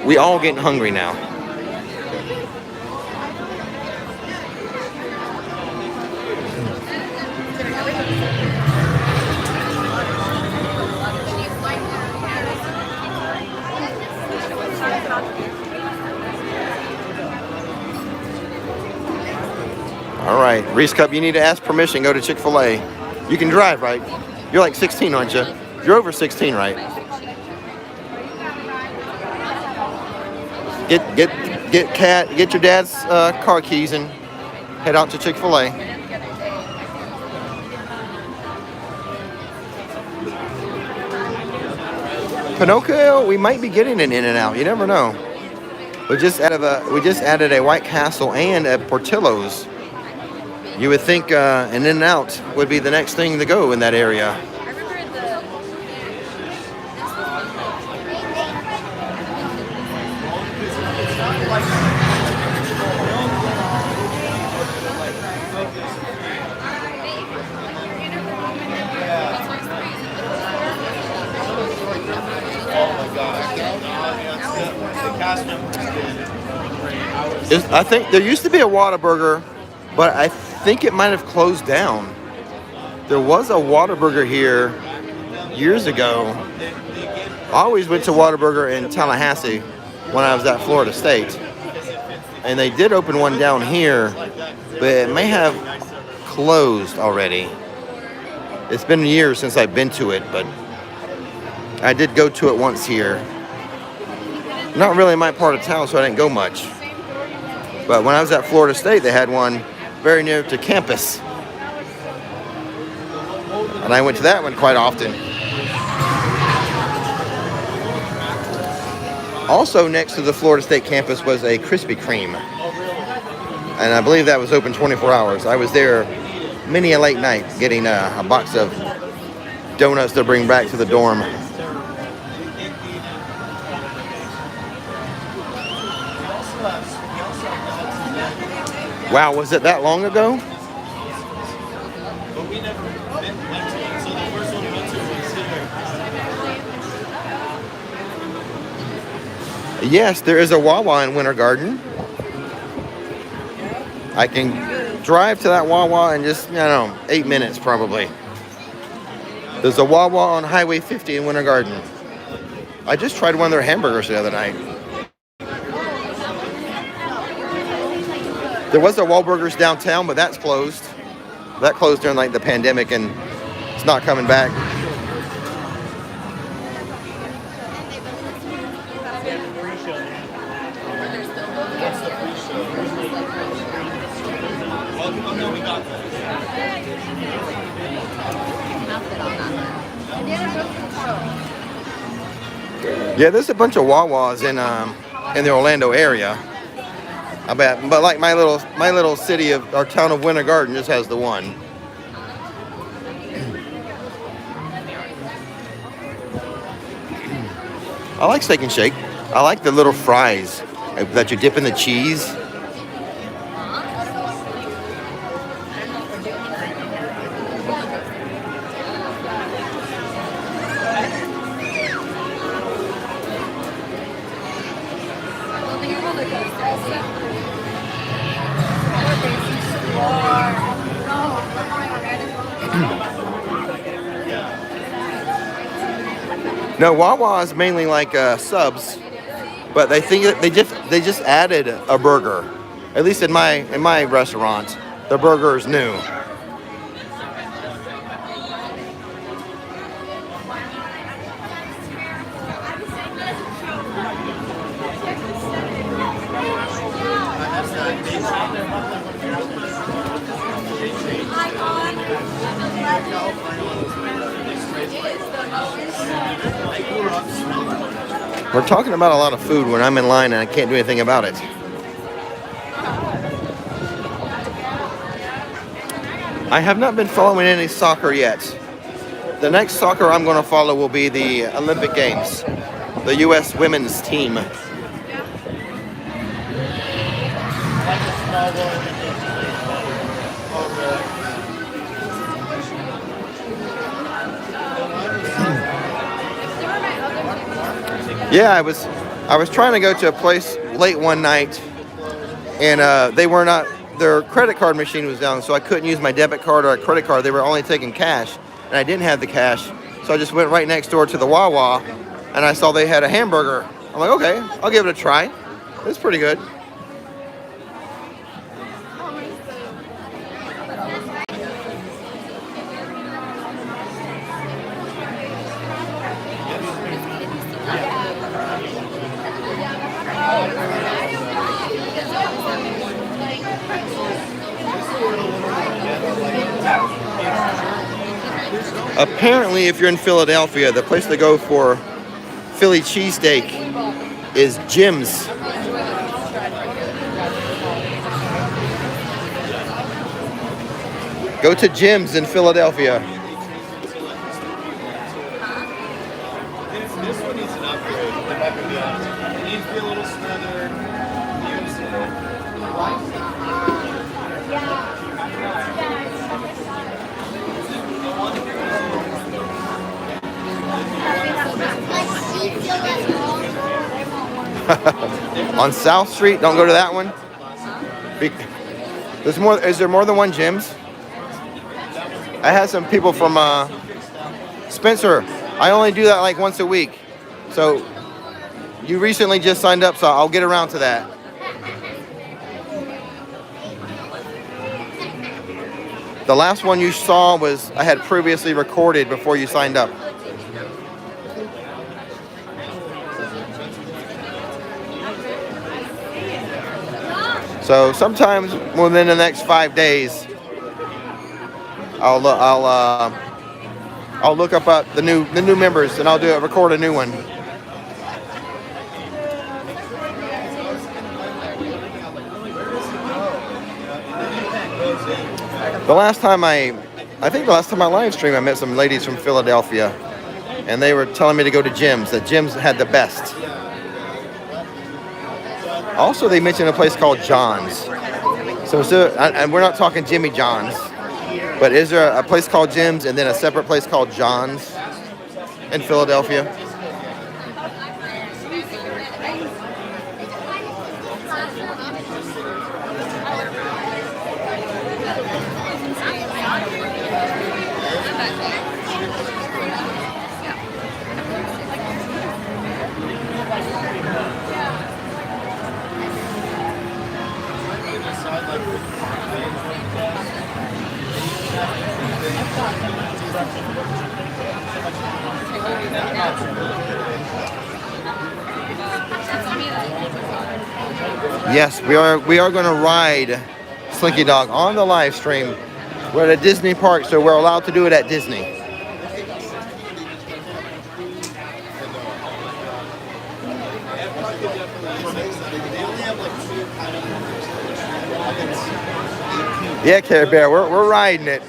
We all getting hungry now. All right, Reese Cup, you need to ask permission. Go to Chick-fil-A. You can drive, right? You're like 16, aren't you? You're over 16, right? Get your dad's car keys and head out to Chick-fil-A. Pinocchio, we might be getting an In-N-Out. You never know. We just added a White Castle and a Portillo's. You would think an In-N-Out would be the next thing to go in that area. I think there used to be a Whataburger, but I think it might have closed down. There was a Whataburger here years ago. I always went to Whataburger in Tallahassee when I was at Florida State. And they did open one down here, but it may have closed already. It's been years since I've been to it, but I did go to it once here. Not really my part of town, so I didn't go much. But when I was at Florida State, they had one very near to campus. And I went to that one quite often. Also next to the Florida State campus was a Krispy Kreme. And I believe that was open 24 hours. I was there many a late night getting a box of donuts to bring back to the dorm. Wow, was it that long ago? Yes, there is a Wawa in Winter Garden. I can drive to that Wawa in just, 8 minutes probably. There's a Wawa on Highway 50 in Winter Garden. I just tried one of their hamburgers the other night. There was a Wahlburgers downtown, but that's closed. That closed during like the pandemic, and it's not coming back. Yeah, there's a bunch of Wawas in the Orlando area. I bet, but like my little city of our town of Winter Garden just has the one. I like Steak and Shake. I like the little fries that you dip in the cheese. No, Wawa is mainly like subs, but they think they just added a burger. At least in my restaurant, the burger is new. We're talking about a lot of food when I'm in line and I can't do anything about it. I have not been following any soccer yet. The next soccer I'm going to follow will be the Olympic Games, the U.S. women's team. Yeah, I was trying to go to a place late one night, and their credit card machine was down, so I couldn't use my debit card or a credit card. They were only taking cash, and I didn't have the cash, so I just went right next door to the Wawa, and I saw they had a hamburger. I'm like, okay, I'll give it a try. It's pretty good. Apparently, if you're in Philadelphia, the place to go for Philly cheesesteak is Jim's. Go to Jim's in Philadelphia. This one needs an upgrade, if I can be honest. It needs to be a little smoother. On South Street, don't go to that one. There's more. Is there more than one Jim's? I had some people from Spencer. I only do that like once a week. So you recently just signed up, so I'll get around to that. The last one you saw was I had previously recorded before you signed up. So sometimes within the next 5 days, I'll look up the new members and I'll record a new one. I think the last time I live streamed, I met some ladies from Philadelphia, and they were telling me to go to Jim's. That Jim's had the best. Also, they mentioned a place called John's. So and we're not talking Jimmy John's, but is there a place called Jim's and then a separate place called John's in Philadelphia? Yes, we are going to ride Slinky Dog on the live stream. We're at a Disney park, so we're allowed to do it at Disney. Yeah, Care Bear, we're riding it.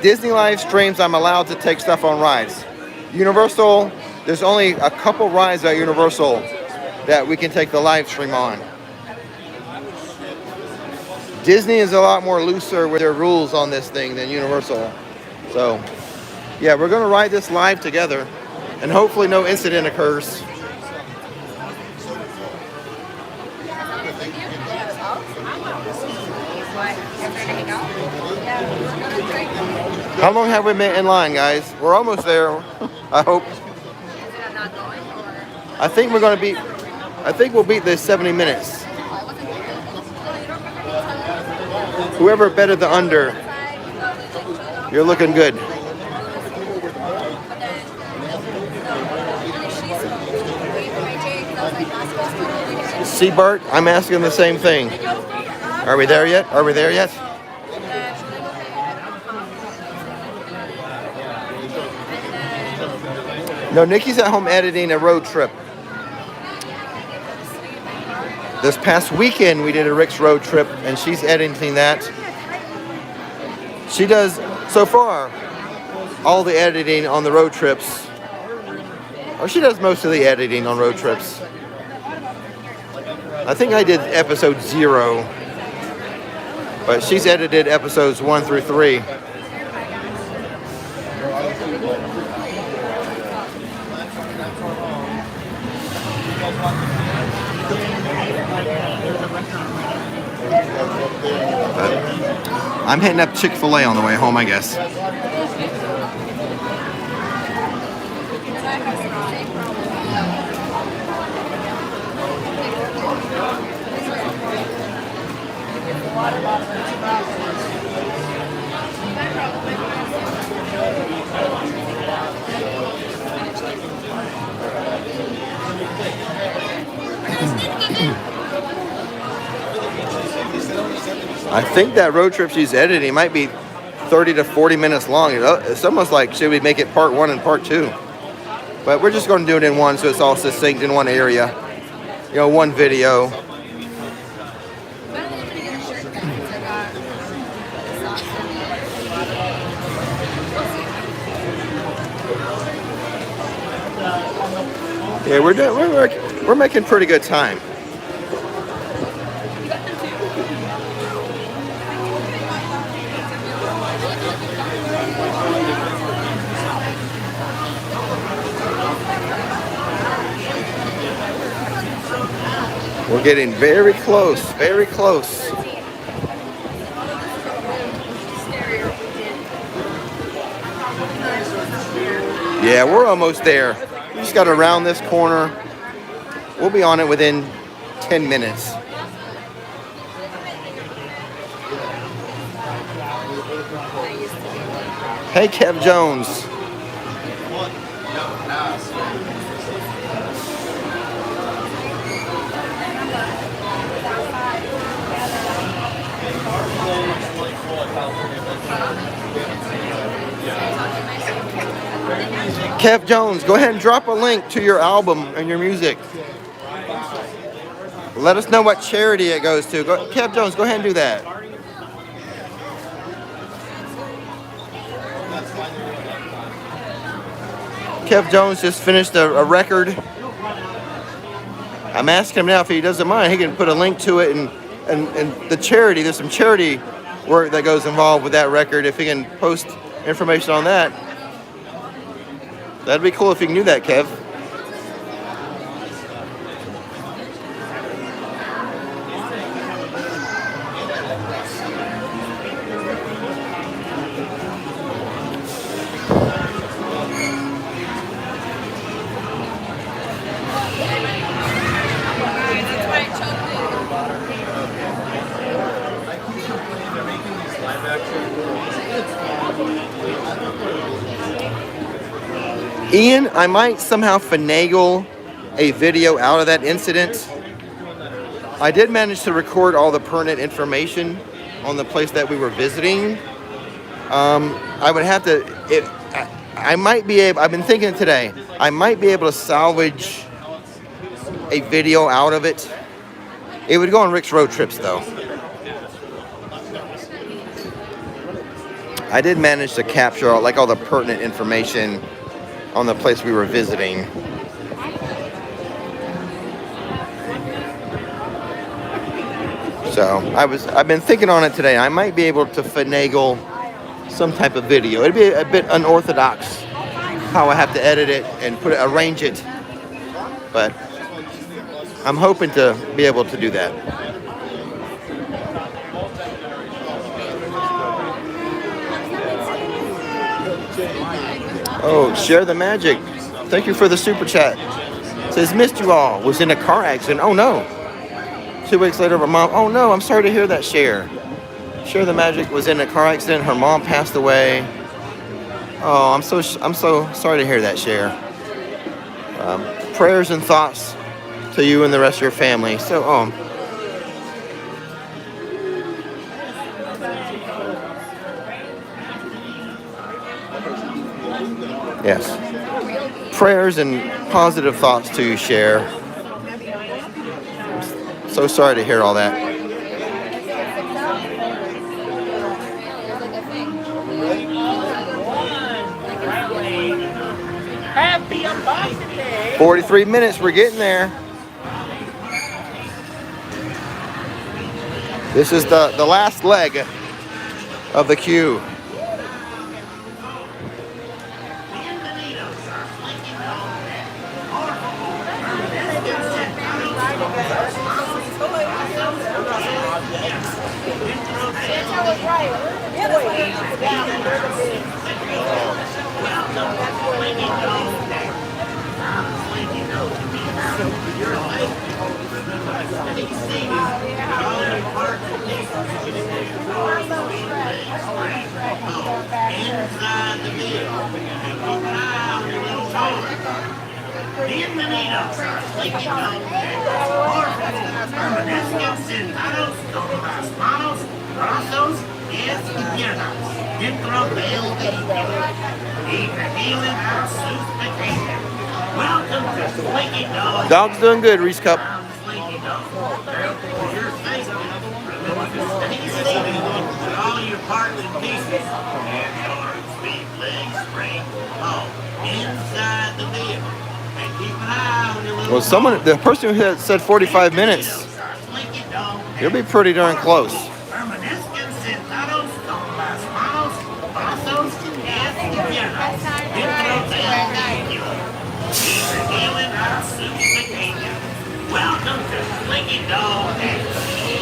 Disney live streams, I'm allowed to take stuff on rides. Universal, there's only a couple rides at Universal that we can take the live stream on. Disney is a lot more looser with their rules on this thing than Universal. So, yeah, we're going to ride this live together, and hopefully no incident occurs. How long have we been in line, guys? We're almost there, I hope. I think we'll beat the 70 minutes. Whoever betted the under, you're looking good. Seabart, I'm asking the same thing. Are we there yet? Are we there yet? No, Nikki's at home editing a road trip. This past weekend, we did a Rix road trip, and she's editing that. She does, so far, all the editing on the road trips. Or she does most of the editing on road trips. I think I did episode 0. But she's edited episodes 1 through 3. I'm hitting up Chick-fil-A on the way home, I guess. I think that road trip she's editing might be 30 to 40 minutes long. It's almost like, should we make it part 1 and part 2? But we're just going to do it in one, so it's all succinct in one area. You know, one video. Yeah, we're making pretty good time. We're getting very close, very close. Yeah, we're almost there. We just got to round this corner. We'll be on it within 10 minutes. Hey, Kev Jones. Kev Jones, go ahead and drop a link to your album and your music. Let us know what charity it goes to. Kev Jones, go ahead and do that. Kev Jones just finished a record. I'm asking him now if he doesn't mind. He can put a link to it and the charity. There's some charity work that goes involved with that record. If he can post information on that, that'd be cool if you can do that, Kev. Ian, I might somehow finagle a video out of that incident. I did manage to record all the pertinent information on the place that we were visiting. I would have to, I might be able, I've been thinking today, I might be able to salvage a video out of it. It would go on Rick's Road Trips though. I did manage to capture all the pertinent information on the place we were visiting. So I've been thinking on it today. I might be able to finagle some type of video. It'd be a bit unorthodox how I have to edit it and arrange it, but I'm hoping to be able to do that. Oh, share the magic. Thank you for the super chat. Says, missed you all. Was in a car accident. Oh no. 2 weeks later, her mom. Oh no, I'm sorry to hear that, Share. Share the magic was in a car accident. Her mom passed away. Oh, I'm so sorry to hear that, Share. Prayers and thoughts to you and the rest of your family. So, yes. Prayers and positive thoughts to you, Share. So sorry to hear all that. Happy Unboxing Day! 43 minutes, we're getting there. This is the last leg of the queue. es mañanas dentro del vehículo y revealing sus pequeñas. Welcome to Slinky Dog. Dog's doing good, Reese Cup. Slinky Dog. For your safety, remember to stay seated with all your parts and pieces and your feet, legs, spring, all inside the vehicle. And keep an eye on your little Well, the person who had said 45 minutes, Slinky Dog. you'll be pretty darn close. Permanezcan sentados con las manos, brazos y piernas dentro del vehículo y revealing a sus pequeñas. Welcome to Slinky Dog and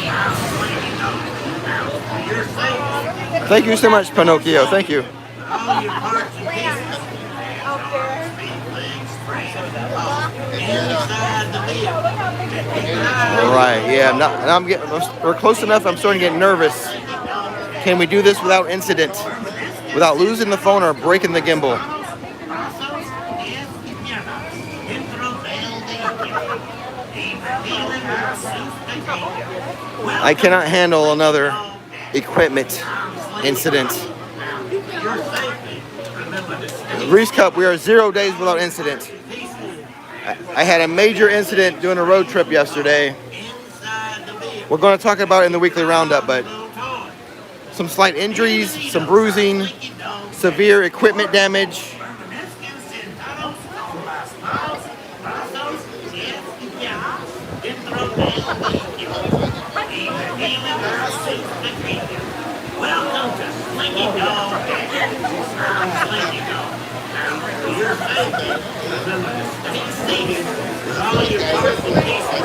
I'm Slinky Dog. Now, for your safety, Thank you so much, Pinocchio. Thank you. all your parts and pieces, feet, legs, springs, all inside the vehicle. And keep an eye All right, yeah, we're close enough. I'm starting to get nervous. Can we do this without incident, without losing the phone or breaking the gimbal? I cannot handle another equipment incident. Reese Cup, we are 0 days without incident. I had a major incident doing a road trip yesterday. We're going to talk about it in the weekly roundup, but some slight injuries, some bruising, severe equipment damage. Welcome to Slinky Dog. I'm Slinky Dog. Now, for your safety, remember to stay seated with all your parts and pieces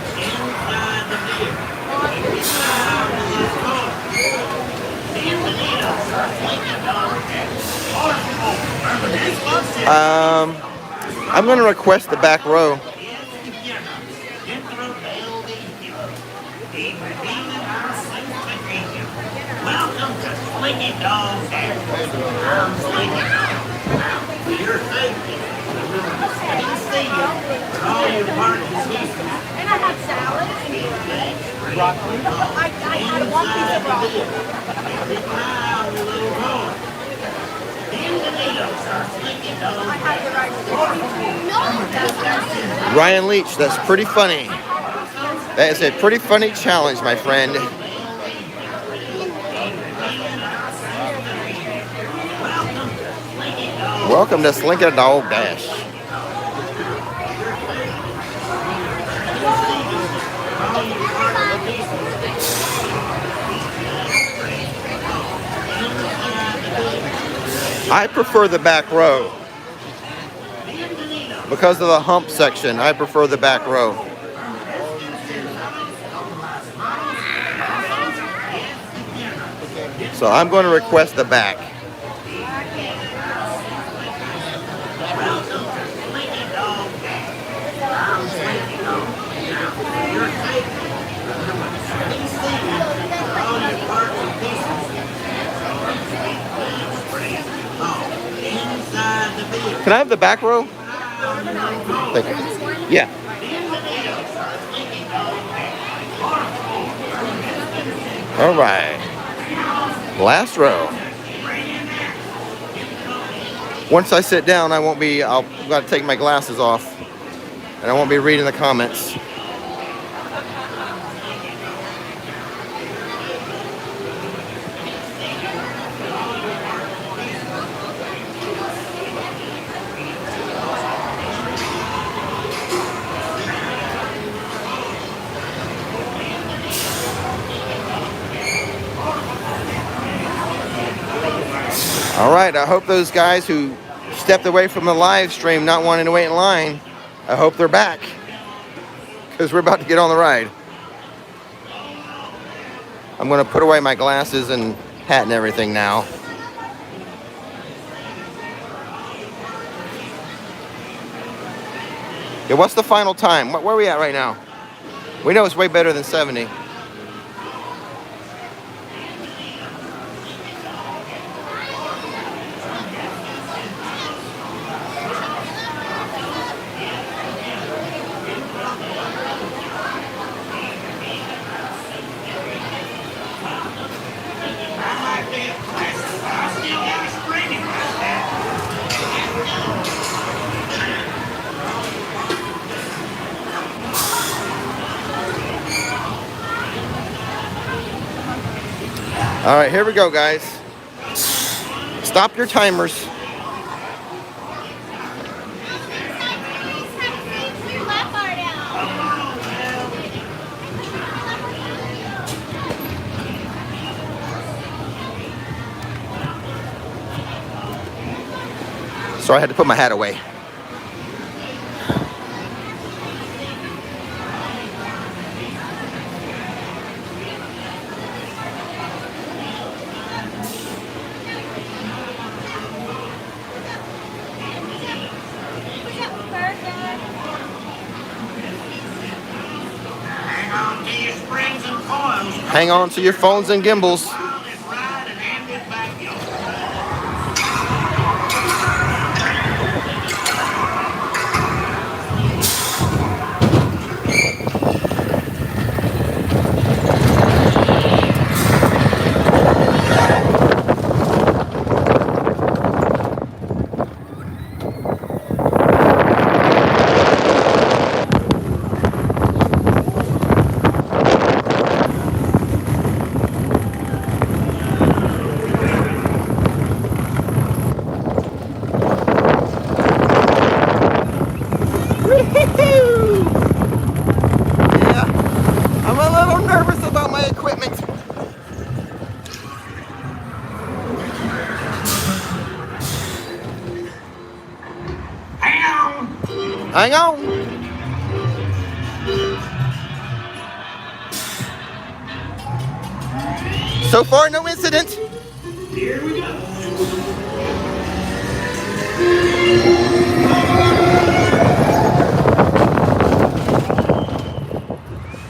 inside the vehicle. And keep an eye on the little car. Bienvenidos a Slinky Dog and I'm going to request the back row. Welcome to Slinky Dog and I'm Slinky Dog. Now, for your safety, remember to stay seated with all your parts and pieces. And I had salad. Broccoli. I had one piece of broccoli. Keep an eye on your little car. Bienvenidos a Slinky Dog. I had the right to do. Ryan Leach, that's pretty funny. That is a pretty funny challenge, my friend. Welcome to Slinky Dog Dash. I prefer the back row. Because of the hump section, I prefer the back row. So I'm going to request the back. Can I have the back row? Thank you. Yeah. All right. Last row. Once I sit down, I've got to take my glasses off, and I won't be reading the comments. All right, I hope those guys who stepped away from the live stream not wanting to wait in line, I hope they're back, because we're about to get on the ride. I'm going to put away my glasses and hat and everything now. Yeah, what's the final time? Where are we at right now? We know it's way better than 70. All right, here we go, guys. Stop your timers. Sorry, I had to put my hat away. Hang on to your springs and coils. Hang on to your phones and gimbals. While this ride and end it backyard. Yeah, I'm a little nervous about my equipment. Hang on. Hang on. So far, no incident. Here we go.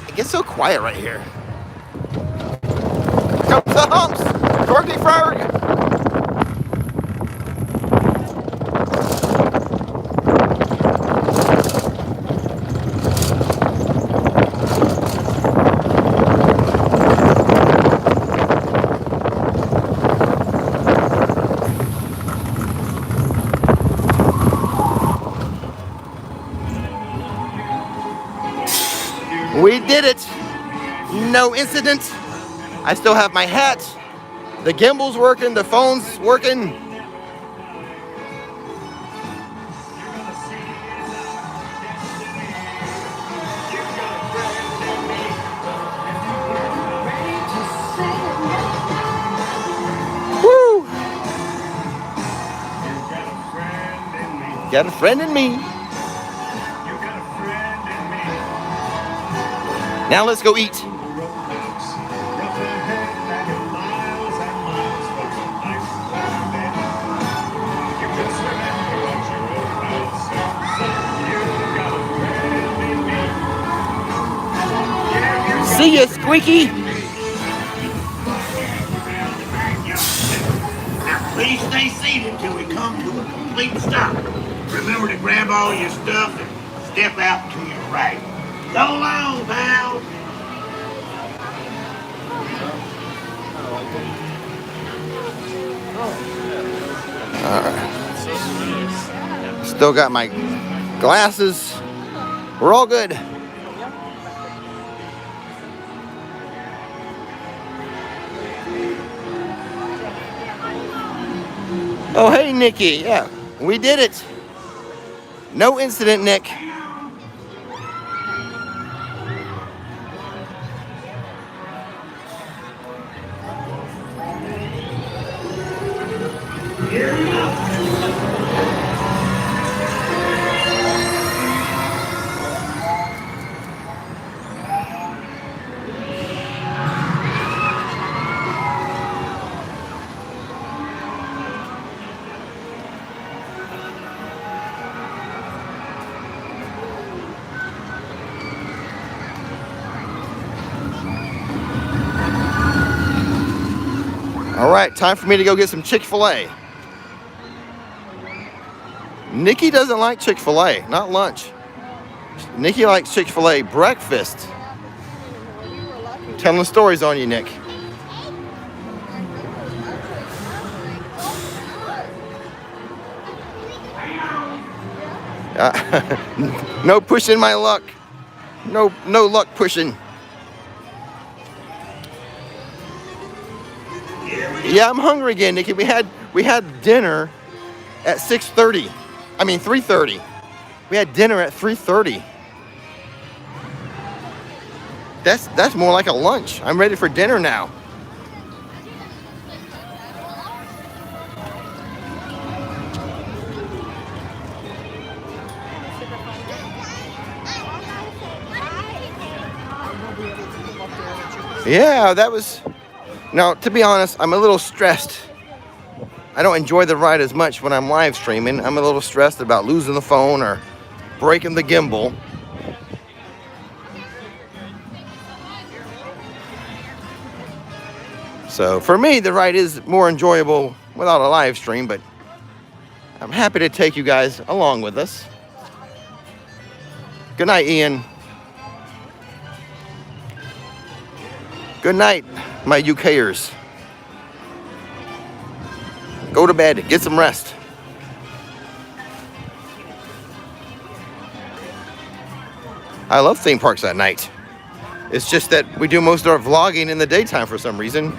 It gets so quiet right here. Comes the humps. Dorothy Ferg. We did it. No incident. I still have my hat. The gimbal's working. The phone's working. Woo! Got a friend in me. Now let's go eat. See ya, Squeaky. Now please stay seated until we come to a complete stop. Remember to grab all your stuff and step out to your right. So long, pal. Still got my glasses. We're all good. Oh, hey, Nikki. Yeah, we did it. No incident, Nick. All right, time for me to go get some Chick-fil-A. Nikki doesn't like Chick-fil-A, not lunch. Nikki likes Chick-fil-A breakfast. Telling stories on you, Nick. No pushing my luck. No luck pushing. Yeah, I'm hungry again, Nikki. We had dinner at 6:30. I mean 3:30. We had dinner at 3:30. That's more like a lunch. I'm ready for dinner now. Yeah, that was... Now, to be honest, I'm a little stressed. I don't enjoy the ride as much when I'm live streaming. I'm a little stressed about losing the phone or breaking the gimbal. So for me, the ride is more enjoyable without a live stream, but I'm happy to take you guys along with us. Good night, Ian. Good night, my UKers. Go to bed, get some rest. I love theme parks at night. It's just that we do most of our vlogging in the daytime for some reason.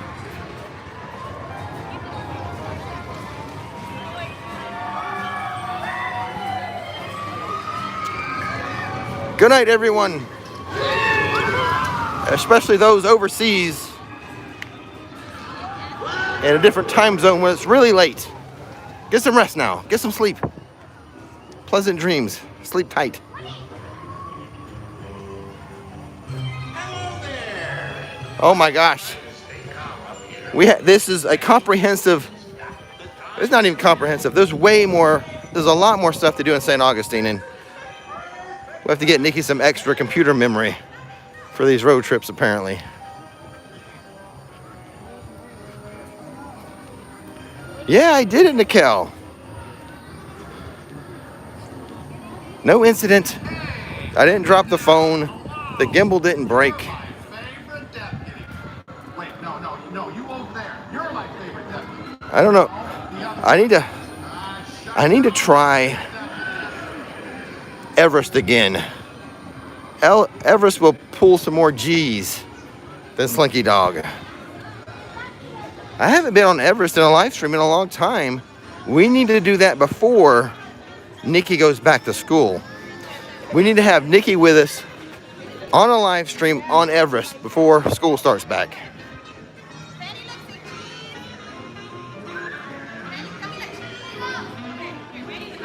Good night, everyone. Especially those overseas in a different time zone when it's really late. Get some rest now. Get some sleep. Pleasant dreams. Sleep tight. Oh my gosh. This is a comprehensive... It's not even comprehensive. There's way more... There's a lot more stuff to do in St. Augustine, and we have to get Nikki some extra computer memory for these road trips, apparently. Yeah, I did it, Nikel. No incident. I didn't drop the phone. The gimbal didn't break. Wait, no, you over there. You're my favorite deputy. I don't know. I need to try Everest again. Everest will pull some more G's than Slinky Dog. I haven't been on Everest in a live stream in a long time. We need to do that before Nikki goes back to school. We need to have Nikki with us on a live stream on Everest before school starts back.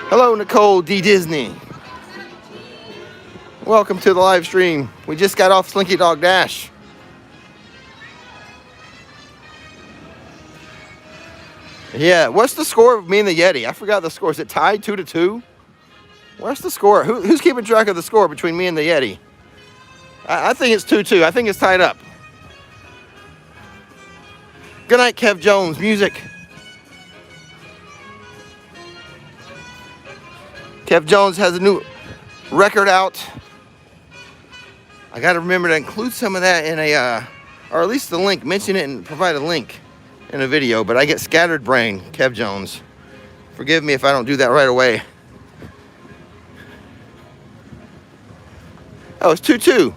Hello, Nicole D. Disney. Welcome to the live stream. We just got off Slinky Dog Dash. Yeah, what's the score of me and the Yeti? I forgot the score. Is it tied 2-2? What's the score? Who's keeping track of the score between me and the Yeti? I think it's 2-2. I think it's tied up. Good night, Kev Jones. Music. Kev Jones has a new record out. I got to remember to include some of that in a, or at least the link, mention it and provide a link in a video, but I get scattered brain, Kev Jones. Forgive me if I don't do that right away. Oh, it's 2-2.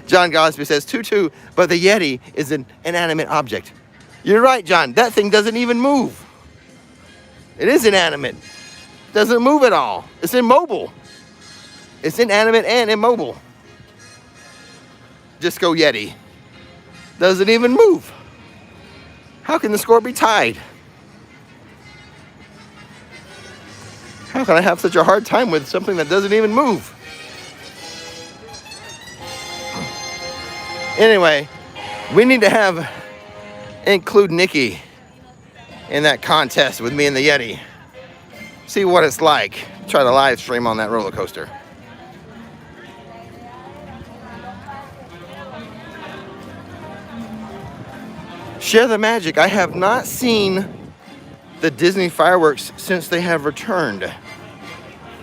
John Gosby says 2-2, but the Yeti is an inanimate object. You're right, John. That thing doesn't even move. It is inanimate. It doesn't move at all. It's immobile. It's inanimate and immobile. Disco Yeti. Doesn't even move. How can the score be tied? How can I have such a hard time with something that doesn't even move? Anyway, we need to include Nikki in that contest with me and the Yeti. See what it's like. Try to live stream on that roller coaster. Share the magic. I have not seen the Disney fireworks since they have returned.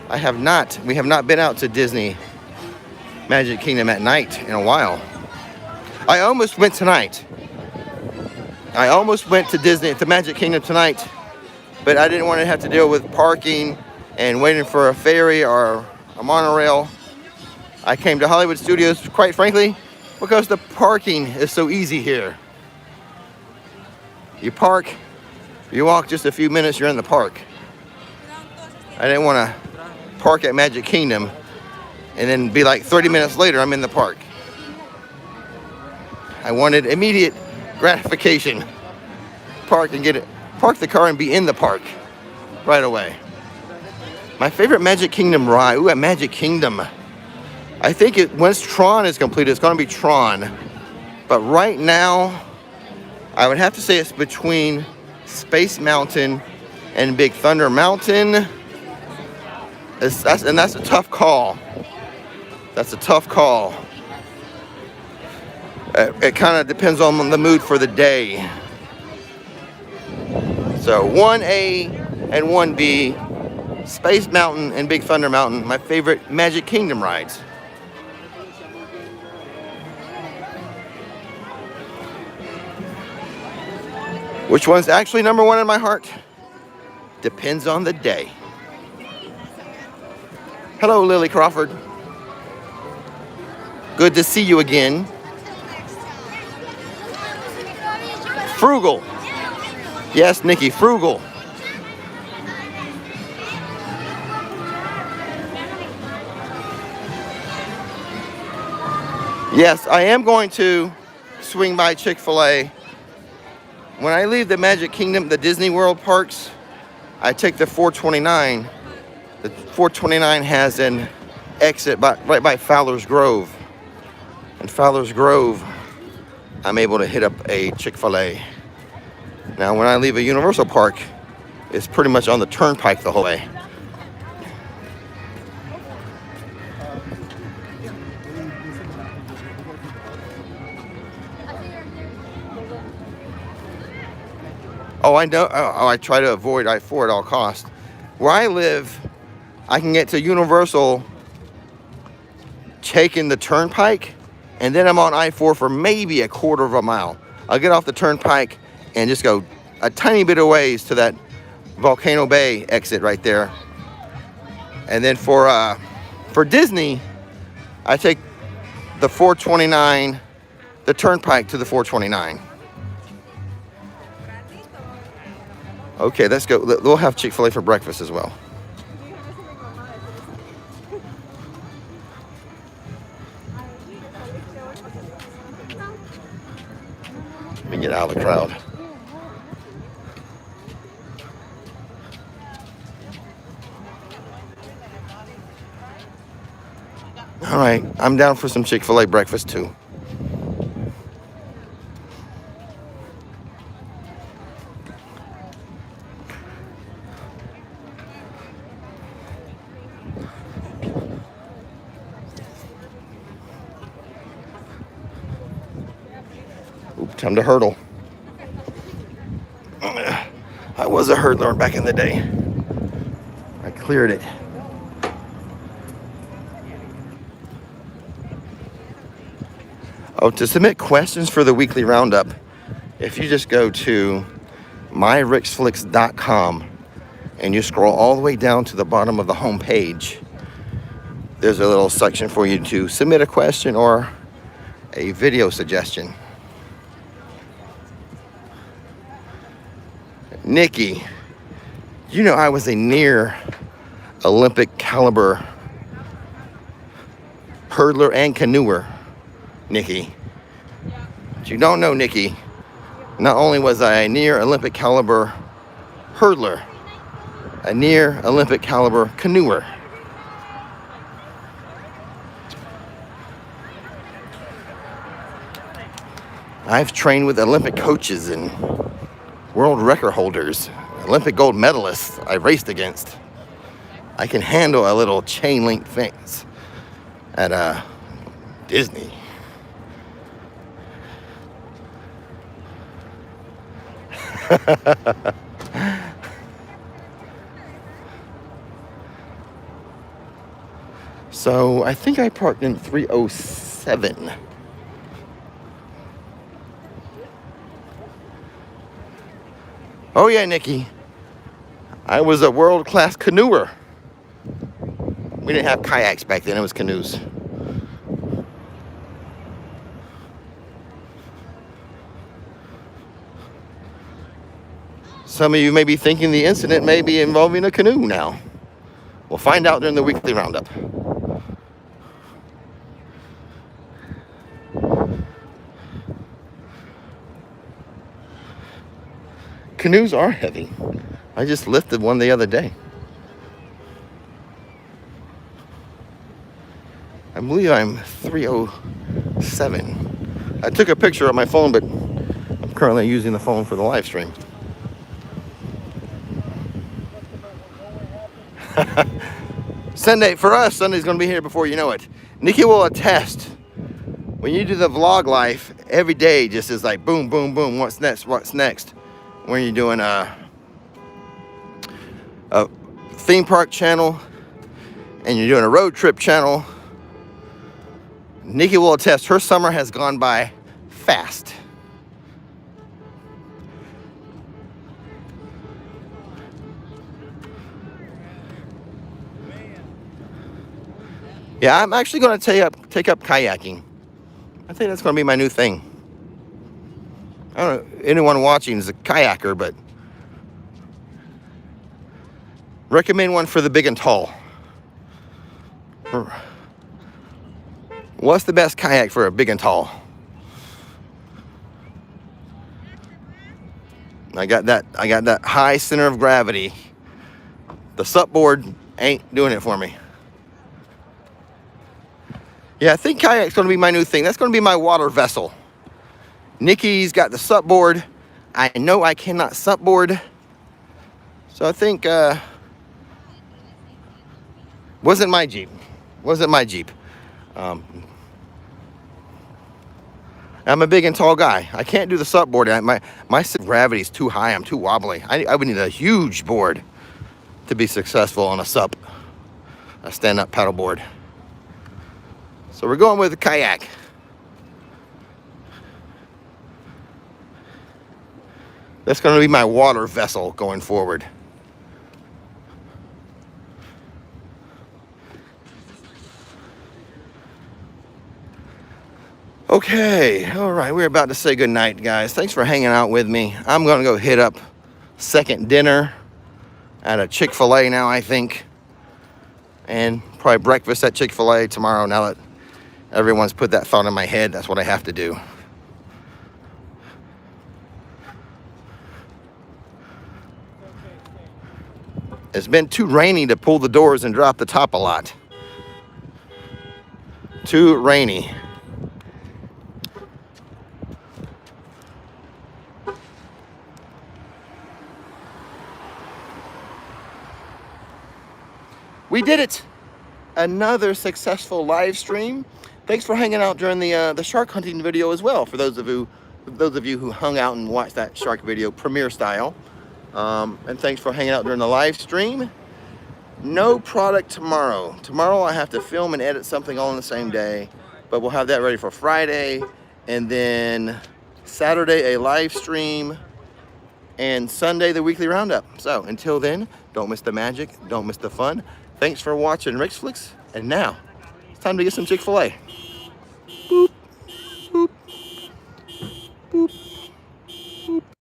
I have not. We have not been out to Disney Magic Kingdom at night in a while. I almost went tonight. I almost went to the Magic Kingdom tonight, but I didn't want to have to deal with parking and waiting for a ferry or a monorail. I came to Hollywood Studios, quite frankly, because the parking is so easy here. You park, you walk just a few minutes, you're in the park. I didn't want to park at Magic Kingdom and then be like 30 minutes later, I'm in the park. I wanted immediate gratification. Park the car and be in the park right away. My favorite Magic Kingdom ride, at Magic Kingdom. I think once Tron is completed, it's going to be Tron. But right now, I would have to say it's between Space Mountain and Big Thunder Mountain. And that's a tough call. That's a tough call. It kind of depends on the mood for the day. So 1A and 1B, Space Mountain and Big Thunder Mountain, my favorite Magic Kingdom rides. Which one's actually number one in my heart? Depends on the day. Hello, Lily Crawford. Good to see you again. Frugal. Yes, Nikki, frugal. Yes, I am going to swing by Chick-fil-A. When I leave the Magic Kingdom, the Disney World parks, I take the 429. The 429 has an exit right by Fowler's Grove. And Fowler's Grove, I'm able to hit up a Chick-fil-A. Now, when I leave a Universal park, it's pretty much on the turnpike the whole way. Oh, I know. Oh, I try to avoid I-4 at all costs. Where I live, I can get to Universal taking the turnpike, and then I'm on I-4 for maybe a quarter of a mile. I'll get off the turnpike and just go a tiny bit of ways to that Volcano Bay exit right there. And then for Disney, I take the 429, the turnpike to the 429. Okay, let's go. We'll have Chick-fil-A for breakfast as well. Let me get out of the crowd. All right, I'm down for some Chick-fil-A breakfast too. Time to hurdle. I was a hurdler back in the day. I cleared it. Oh, to submit questions for the weekly roundup, if you just go to myrixflix.com and you scroll all the way down to the bottom of the home page, there's a little section for you to submit a question or a video suggestion. Nikki, you know I was a near Olympic caliber hurdler and canoeer, Nikki. But you don't know, Nikki, not only was I a near Olympic caliber hurdler, a near Olympic caliber canoeer. I've trained with Olympic coaches and world record holders, Olympic gold medalists I raced against. I can handle a little chain link fence at Disney. So I think I parked in 307. Oh yeah, Nikki. I was a world-class canoeer. We didn't have kayaks back then, it was canoes. Some of you may be thinking the incident may be involving a canoe now. We'll find out during the weekly roundup. Canoes are heavy. I just lifted one the other day. I believe I'm 307. I took a picture of my phone, but I'm currently using the phone for the live stream. Sunday, for us, Sunday's going to be here before you know it. Nikki will attest. When you do the vlog life, every day just is like boom, boom, boom. What's next? What's next? When you're doing a theme park channel and you're doing a road trip channel, Nikki will attest her summer has gone by fast. Yeah, I'm actually going to take up kayaking. I think that's going to be my new thing. I don't know if anyone watching is a kayaker, but recommend one for the big and tall. What's the best kayak for a big and tall? I got that high center of gravity. The sup board ain't doing it for me. Yeah, I think kayak's going to be my new thing. That's going to be my water vessel. Nikki's got the sup board. I know I cannot sup board. So I think, wasn't my Jeep. I'm a big and tall guy. I can't do the sup board. My gravity is too high. I'm too wobbly. I would need a huge board to be successful on a stand-up paddle board. So we're going with a kayak. That's going to be my water vessel going forward. Okay, all right, we're about to say goodnight, guys. Thanks for hanging out with me. I'm going to go hit up second dinner at a Chick-fil-A now, I think. And probably breakfast at Chick-fil-A tomorrow now that everyone's put that thought in my head. That's what I have to do. It's been too rainy to pull the doors and drop the top a lot. Too rainy. We did it! Another successful live stream. Thanks for hanging out during the shark hunting video as well. For those of you who hung out and watched that shark video premiere style. And thanks for hanging out during the live stream. No product tomorrow. Tomorrow I have to film and edit something all in the same day, but we'll have that ready for Friday, and then Saturday a live stream, and Sunday the weekly roundup. So until then, don't miss the magic, don't miss the fun. Thanks for watching Rix Flix, and now it's time to get some Chick-fil-A. Boop.